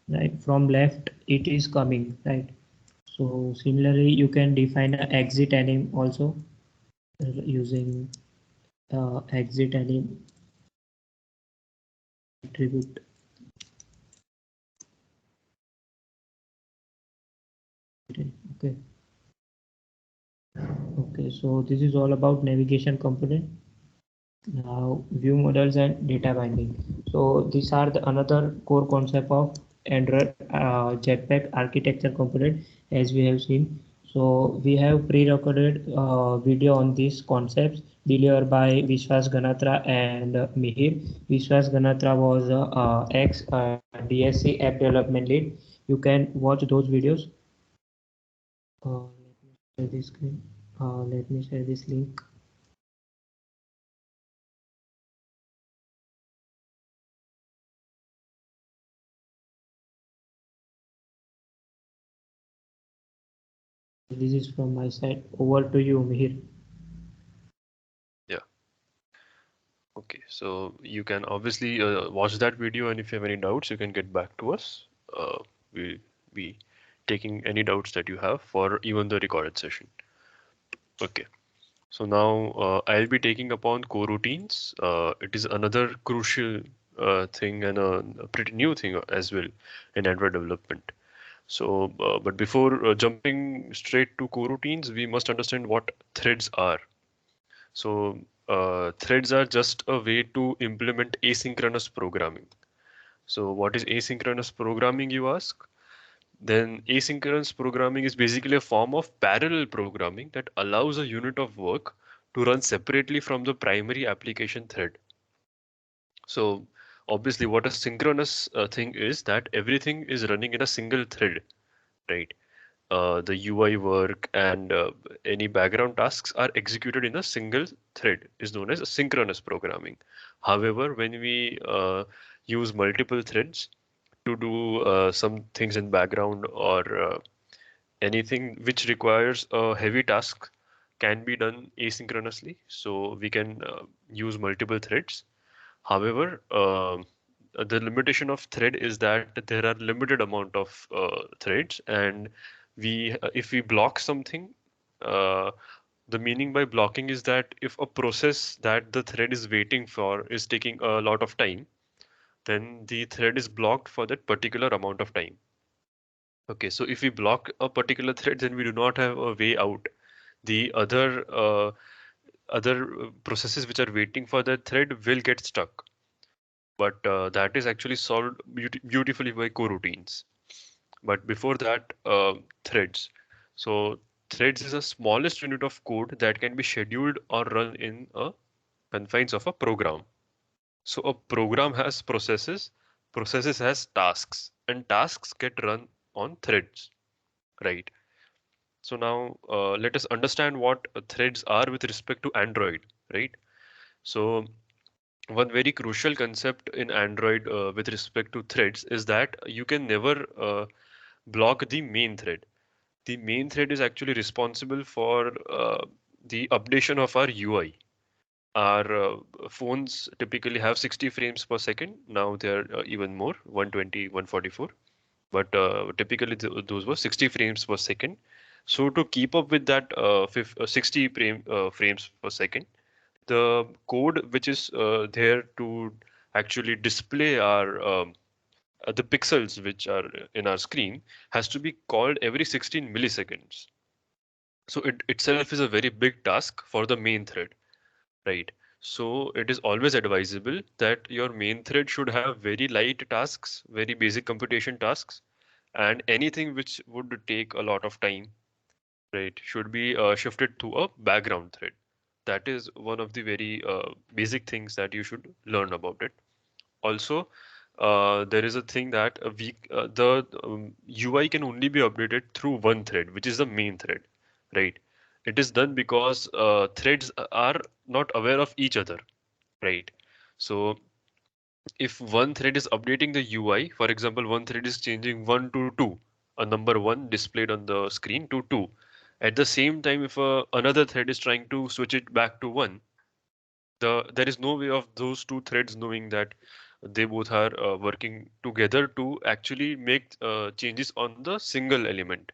Right, from left it is coming, right? So similarly you can define an exit anim also using exit anim attribute. Okay. Okay, so this is all about navigation component. Now view models and data binding. So these are the another core concept of Android Jetpack architecture component, as we have seen. So we have pre-recorded video on these concepts delivered by Vishwas Ganatra and Mihir. Vishwas Ganatra was ex DSC app development lead. You can watch those videos. Let me share this screen. Let me share this link. This is from my side. Over to you, Mihir. Yeah. Okay, so you can obviously watch that video, and if you have any doubts, you can get back to us. We'll be taking any doubts that you have for even the recorded session. Okay, so now I'll be taking upon coroutines. It is another crucial thing and a pretty new thing as well in Android development. So, but before jumping straight to coroutines, we must understand what threads are. So, threads are just a way to implement asynchronous programming. So, what is asynchronous programming, you ask? Then, asynchronous programming is basically a form of parallel programming that allows a unit of work to run separately from the primary application thread. So, obviously, what a synchronous thing is that everything is running in a single thread, right? The UI work and any background tasks are executed in a single thread is known as synchronous programming. However, when we use multiple threads to do some things in background or anything which requires a heavy task can be done asynchronously. So we can use multiple threads. However, the limitation of thread is that there are limited amount of threads, and if we block something, uh, the meaning by blocking is that if a process that the thread is waiting for is taking a lot of time, then the thread is blocked for that particular amount of time. Okay, so if we block a particular thread, then we do not have a way out. The other processes which are waiting for that thread will get stuck. But that is actually solved beautifully by coroutines. But before that, threads. So threads is the smallest unit of code that can be scheduled or run in a confines of a program. So a program has processes, processes has tasks, and tasks get run on threads, right? So now let us understand what threads are with respect to Android, right? So one very crucial concept in Android with respect to threads is that you can never block the main thread. The main thread is actually responsible for the updation of our UI. Our phones typically have 60 frames per second. Now they're even more, 120, 144. But typically those were 60 frames per second. So to keep up with that 60 frames per second, the code which is there to actually display our the pixels which are in our screen has to be called every 16 milliseconds. So it itself is a very big task for the main thread, right? So it is always advisable that your main thread should have very light tasks, very basic computation tasks, and anything which would take a lot of time, right, should be shifted to a background thread. That is one of the very basic things that you should learn about it. Also, there is a thing that the UI can only be updated through one thread, which is the main thread, right? It is done because threads are not aware of each other, right? So if one thread is updating the UI, for example, one thread is changing 1 to 2, a number 1 displayed on the screen to 2. At the same time, if another thread is trying to switch it back to 1, there is no way of those two threads knowing that they both are working together to actually make changes on the single element,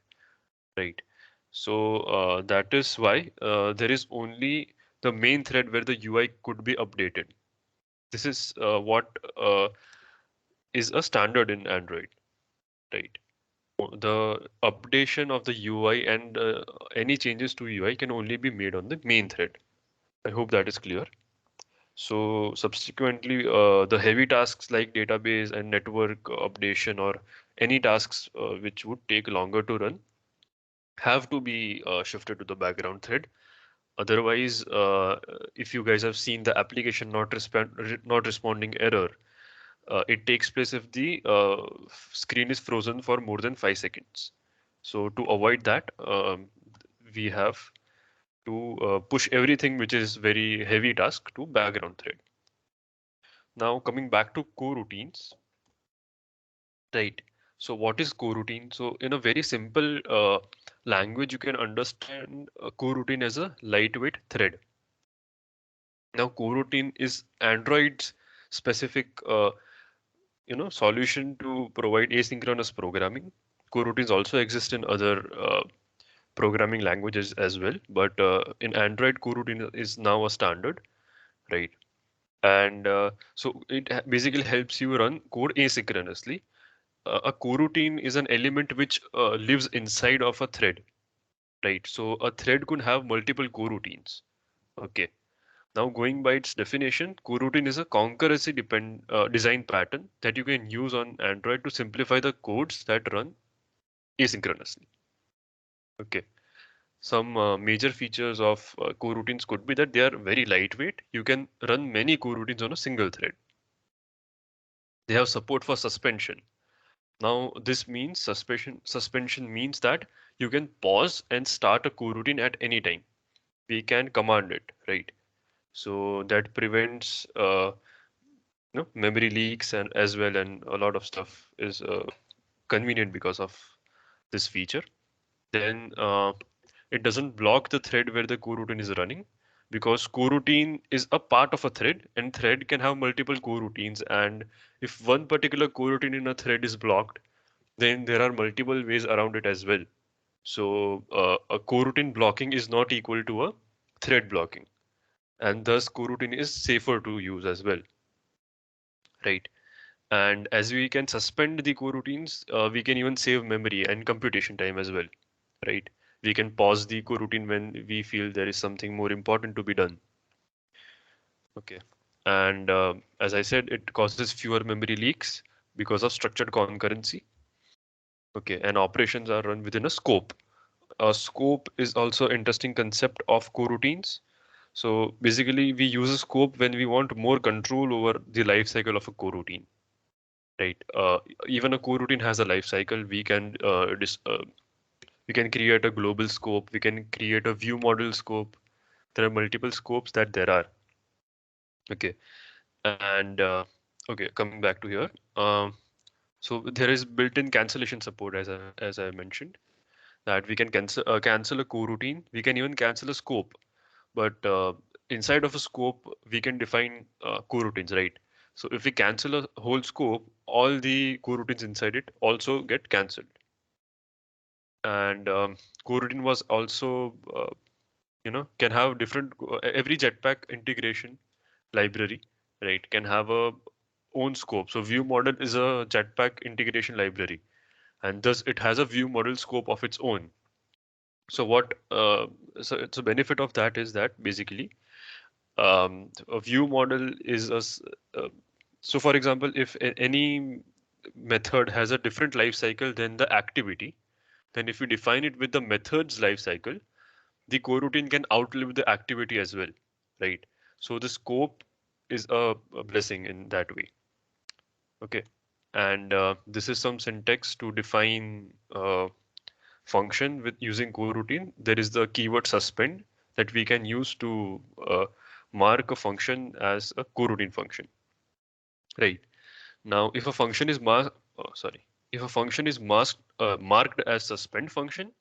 right? So that is why there is only the main thread where the UI could be updated. This is what is a standard in Android, right? The updation of the UI and any changes to UI can only be made on the main thread. I hope that is clear. So subsequently, the heavy tasks like database and network updation or any tasks which would take longer to run have to be shifted to the background thread. Otherwise, if you guys have seen the application not responding error, it takes place if the screen is frozen for more than 5 seconds. So to avoid that, we have to push everything which is very heavy task to background thread. Now coming back to coroutines, right? So what is coroutine? So in a very simple language, you can understand a coroutine as a lightweight thread. Now coroutine is Android's specific solution to provide asynchronous programming. Coroutines also exist in other programming languages as well, but in Android, coroutine is now a standard, right? And so it basically helps you run code asynchronously. A coroutine is an element which lives inside of a thread, right? So a thread could have multiple coroutines. Okay. Now going by its definition, coroutine is a concurrency design pattern that you can use on Android to simplify the codes that run asynchronously. Okay. Some major features of coroutines could be that they are very lightweight. You can run many coroutines on a single thread. They have support for suspension. Now this means suspension means that you can pause and start a coroutine at any time. We can command it, right? So that prevents memory leaks and as well, and a lot of stuff is convenient because of this feature. then it doesn't block the thread where the coroutine is running, because coroutine is a part of a thread, and thread can have multiple coroutines. And if one particular coroutine in a thread is blocked, then there are multiple ways around it as well. So a coroutine blocking is not equal to a thread blocking, and thus coroutine is safer to use as well, right? And as we can suspend the coroutines, we can even save memory and computation time as well, right? We can pause the coroutine when we feel there is something more important to be done. Okay. And as I said, it causes fewer memory leaks because of structured concurrency. Okay. And operations are run within a scope. A scope is also an interesting concept of coroutines. So basically, we use a scope when we want more control over the life cycle of a coroutine. Right. Even a coroutine has a life cycle. We can create a global scope. We can create a view model scope. There are multiple scopes that there are. Okay. And okay, coming back to here. So there is built-in cancellation support, as I mentioned, that we can cancel a coroutine. We can even cancel a scope. But inside of a scope, we can define coroutines, right? So if we cancel a whole scope, all the coroutines inside it also get cancelled. And coroutine was also, can have different, every Jetpack integration library, right, can have a own scope. So view model is a Jetpack integration library, and thus it has a view model scope of its own. So so benefit of that is that basically a view model is so for example, if any method has a different life cycle than the activity, then if we define it with the method's life cycle, the coroutine can outlive the activity as well, right? So the scope is a blessing in that way. Okay. And this is some syntax to define function with using coroutine. There is the keyword suspend that we can use to mark a function as a coroutine function. Right. Now, if a function is if a function is marked as suspend function,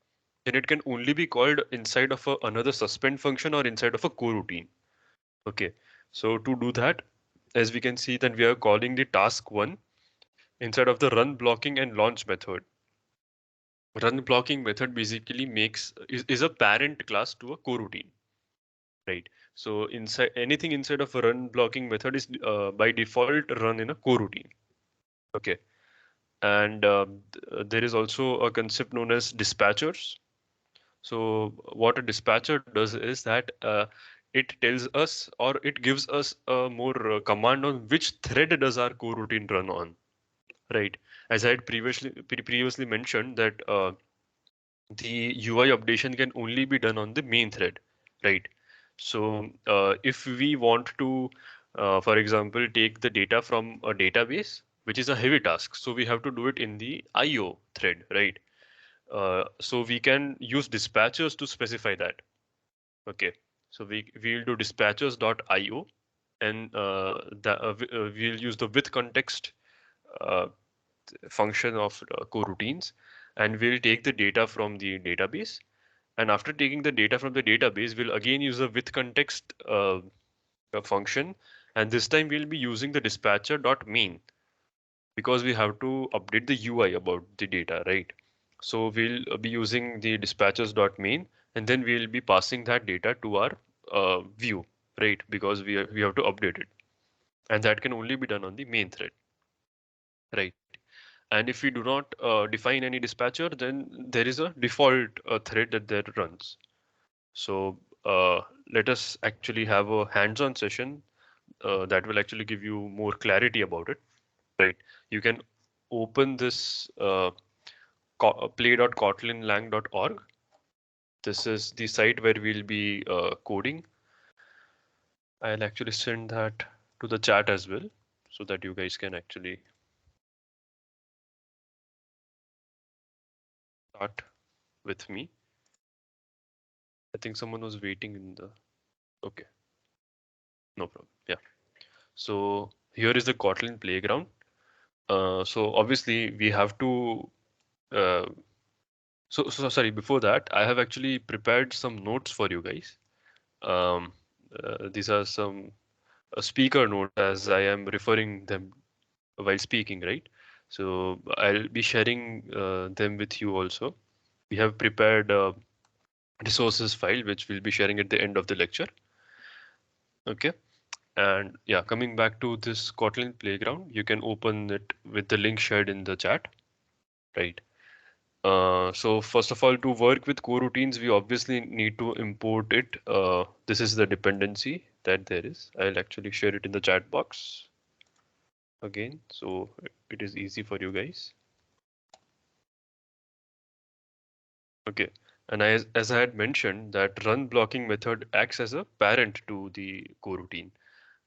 then it can only be called inside of another suspend function or inside of a coroutine. Okay. So to do that, as we can see that we are calling the task one inside of the run blocking and launch method. Run blocking method basically is a parent class to a coroutine, right? So inside anything inside of a run blocking method is by default run in a coroutine. Okay. And there is also a concept known as dispatchers. So what a dispatcher does is that it tells us, or it gives us a more command on which thread does our coroutine run on, right? As I had previously mentioned that the UI updation can only be done on the main thread, right? So if we want to, for example, take the data from a database, which is a heavy task, so we have to do it in the IO thread, right? So we can use dispatchers to specify that. Okay, so we'll do dispatchers.io, and we'll use the with context uh, function of coroutines, and we'll take the data from the database. And after taking the data from the database, we'll again use a with context function, and this time we'll be using the dispatcher.main because we have to update the UI about the data, right? So we'll be using the dispatchers.main, and then we'll be passing that data to our view, right? Because we have to update it, and that can only be done on the main thread, right? And if we do not define any dispatcher, then there is a default thread that runs. So let us actually have a hands-on session that will actually give you more clarity about it, right? You can open this play.kotlinlang.org. This is the site where we'll be coding. I'll actually send that to the chat as well so that you guys can actually start with me. I think someone was waiting in the, okay, no problem. Yeah. So here is the Kotlin playground. So obviously we have to So sorry, before that, I have actually prepared some notes for you guys. Um, these are some speaker notes as I am referring them while speaking, right? So I'll be sharing them with you also. We have prepared a resources file, which we'll be sharing at the end of the lecture. Okay. And yeah, coming back to this Kotlin playground, you can open it with the link shared in the chat, right? So first of all, to work with coroutines, we obviously need to import it. This is the dependency that there is. I'll actually share it in the chat box again, so it is easy for you guys. Okay, and as I had mentioned, that run blocking method acts as a parent to the coroutine,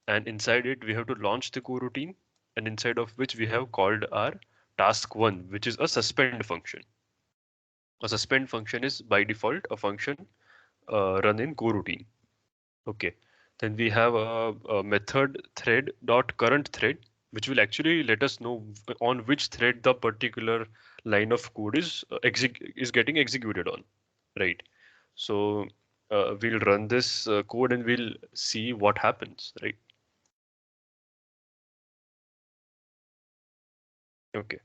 and inside it we have to launch the coroutine, and inside of which we have called our task one, which is a suspend function. A suspend function is by default a function run in coroutine. Okay, then we have a method thread dot current thread, which will actually let us know on which thread the particular line of code is getting executed on, right? So we'll run this code and we'll see what happens, right? Okay,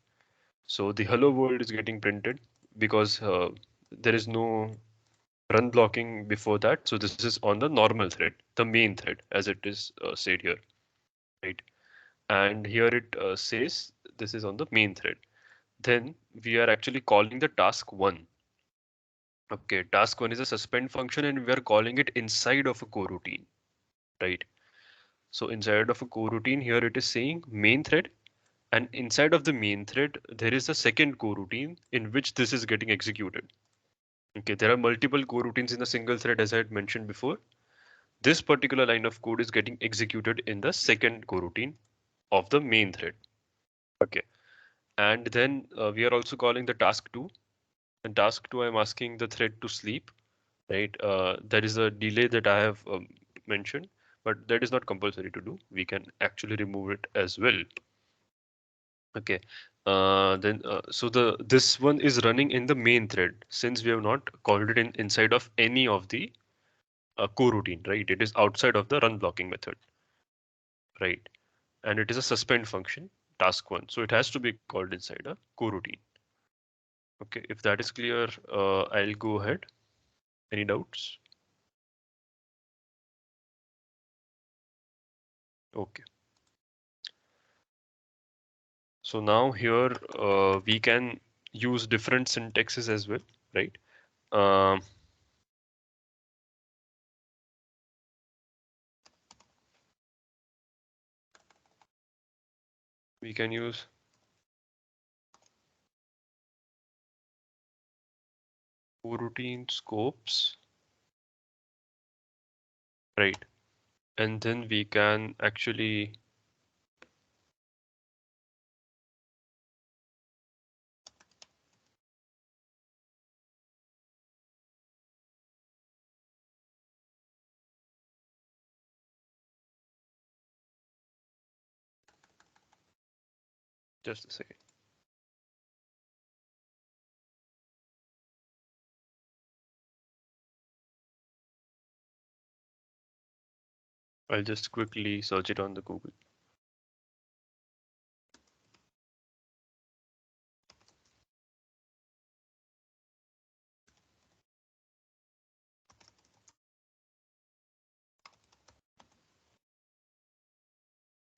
so the hello world is getting printed because there is no run blocking before that. So this is on the normal thread, the main thread, as it is said here, right? And here it says this is on the main thread. Then we are actually calling the task one. Okay, task one is a suspend function and we are calling it inside of a coroutine, right? So inside of a coroutine here it is saying main thread, and inside of the main thread there is a second coroutine in which this is getting executed. Okay, there are multiple coroutines in a single thread as I had mentioned before. This particular line of code is getting executed in the second coroutine of the main thread. Okay, and then we are also calling the task 2. And task 2, I'm asking the thread to sleep, right? That is a delay that I have mentioned, but that is not compulsory to do. We can actually remove it as well. Okay. So this one is running in the main thread since we have not called it inside of any of the coroutine, right? It is outside of the run blocking method, right? And it is a suspend function, task 1. So it has to be called inside a coroutine. Okay, if that is clear, I'll go ahead. Any doubts? Okay. So now here we can use different syntaxes as well, right? Um, we can use coroutine scopes, right? And then we can actually just a second. I'll just quickly search it on the Google.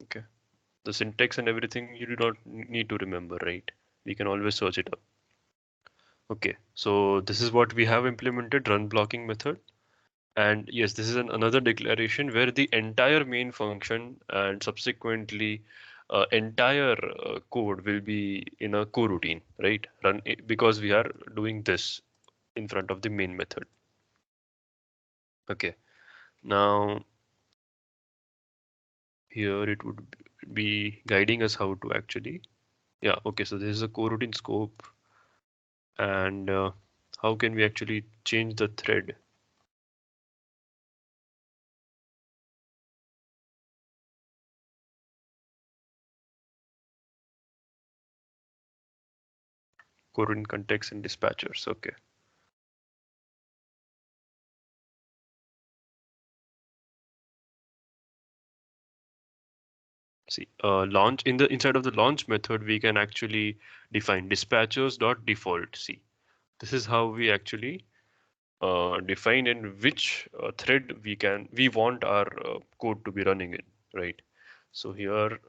Okay. The syntax and everything you do not need to remember, right? We can always search it up. Okay, so this is what we have implemented, run blocking method. And yes, this is another declaration where the entire main function and subsequently entire code will be in a coroutine, right? Because we are doing this in front of the main method. Okay, now here it would be guiding us how to actually, yeah, okay, so this is a coroutine scope, and how can we actually change the thread? coroutine context and dispatchers. Okay. See, launch in the inside of the launch method, we can actually define dispatchers.default. See, this is how we actually define in which thread we want our code to be running in, right? So here,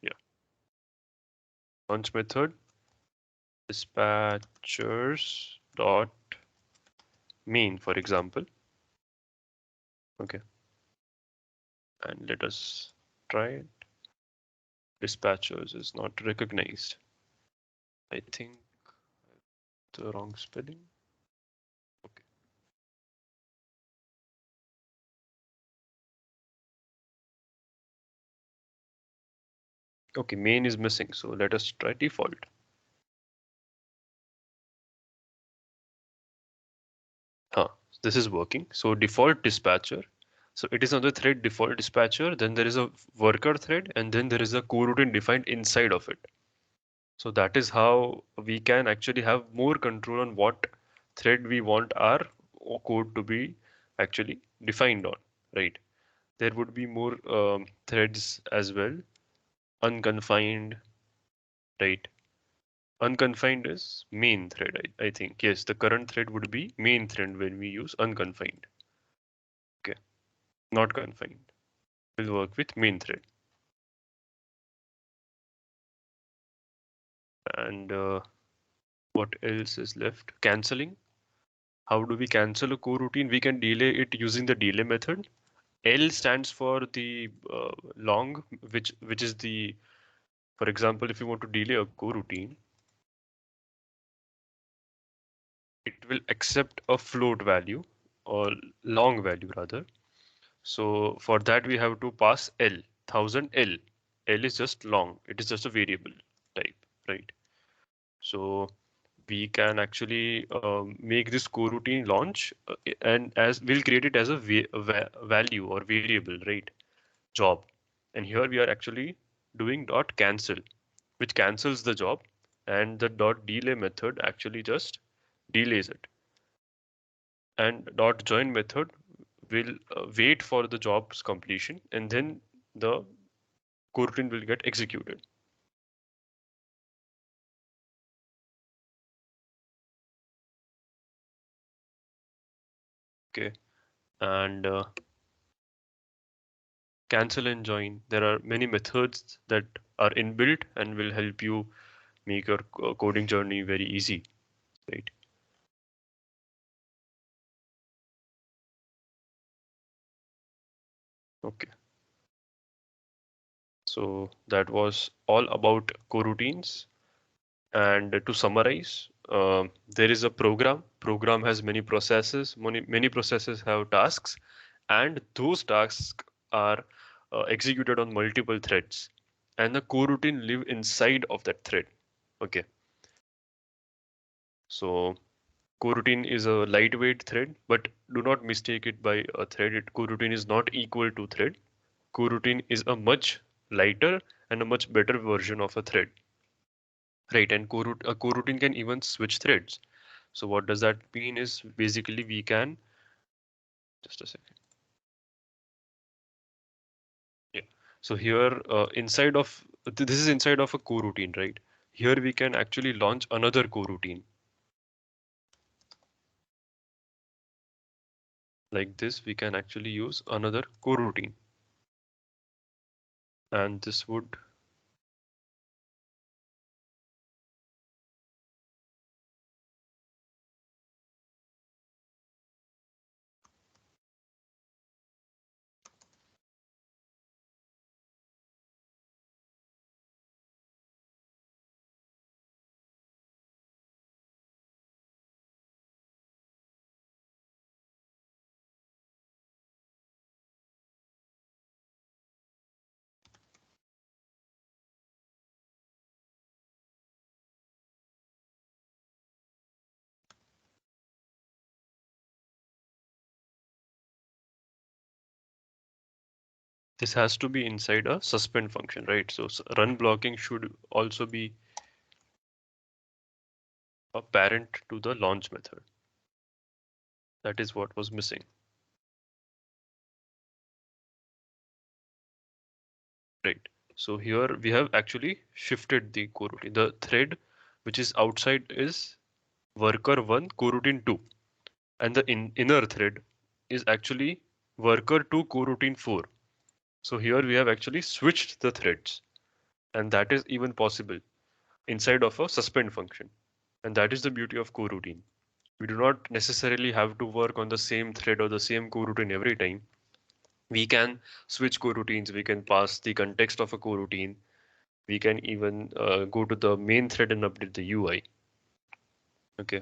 yeah, launch method dispatchers dot main, for example. Okay, and let us try it. Dispatchers is not recognized. I think the wrong spelling. Okay. Okay, main is missing, so let us try default. This is working. So default dispatcher. So it is on the thread default dispatcher. Then there is a worker thread, and then there is a coroutine defined inside of it. So that is how we can actually have more control on what thread we want our code to be actually defined on, right? There would be more threads as well. Unconfined, right? Unconfined is main thread, I think. Yes, the current thread would be main thread when we use unconfined. Okay, not confined. Will work with main thread. And what else is left? Canceling. How do we cancel a coroutine? We can delay it using the delay method. L stands for the long, which is the, for example, if you want to delay a coroutine, it will accept a float value or long value rather. So for that we have to pass L, 1000 L. L is just long. It is just a variable type, right? So we can actually make this coroutine launch and as we'll create it as a value or variable, right? Job. And here we are actually doing dot cancel, which cancels the job, and the dot delay method actually just delays it. And dot join method will wait for the job's completion, and then the coroutine will get executed. Okay, and cancel and join. There are many methods that are inbuilt and will help you make your coding journey very easy, right? Okay. So that was all about coroutines. And to summarize, there is a program. Program has many processes. Many processes have tasks, and those tasks are executed on multiple threads. And the coroutine live inside of that thread. Okay. So coroutine is a lightweight thread, but do not mistake it by a thread. Coroutine is not equal to thread. Coroutine is a much lighter and a much better version of a thread. Right, and a coroutine can even switch threads. So what does that mean is basically we can, just a second. Yeah. So here inside of, this is inside of a coroutine, right? Here we can actually launch another coroutine. Like this, we can actually use another coroutine. And this would this has to be inside a suspend function, right? So run blocking should also be a parent to the launch method. That is what was missing. Right. So here we have actually shifted the coroutine. The thread which is outside is worker1 coroutine 2, and the inner thread is actually worker2 coroutine 4. So here we have actually switched the threads, and that is even possible inside of a suspend function. And that is the beauty of coroutine. We do not necessarily have to work on the same thread or the same coroutine every time. We can switch coroutines. We can pass the context of a coroutine. We can even go to the main thread and update the UI. Okay,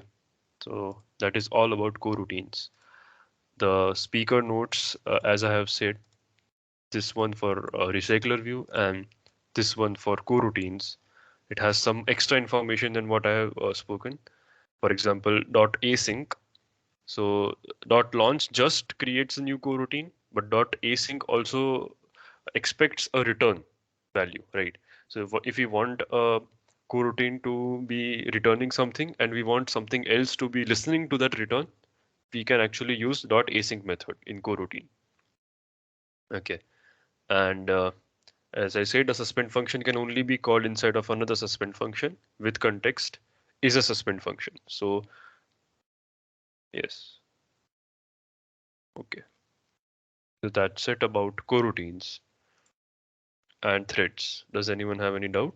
so that is all about coroutines. The speaker notes, as I have said, this one for recycler view and this one for coroutines. It has some extra information than what I have spoken. For example, .async. So .launch just creates a new coroutine, but .async also expects a return value, right? So if we want a coroutine to be returning something and we want something else to be listening to that return, we can actually use .async method in coroutine. Okay, and as I said, a suspend function can only be called inside of another suspend function with context is a suspend function. So yes. Okay. So that's it about coroutines and threads. Does anyone have any doubt?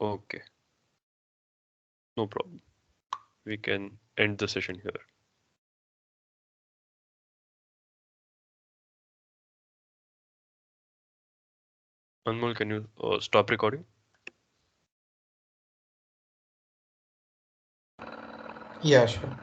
Okay. No problem. We can end the session here. Anmol, can you stop recording? Yeah, sure.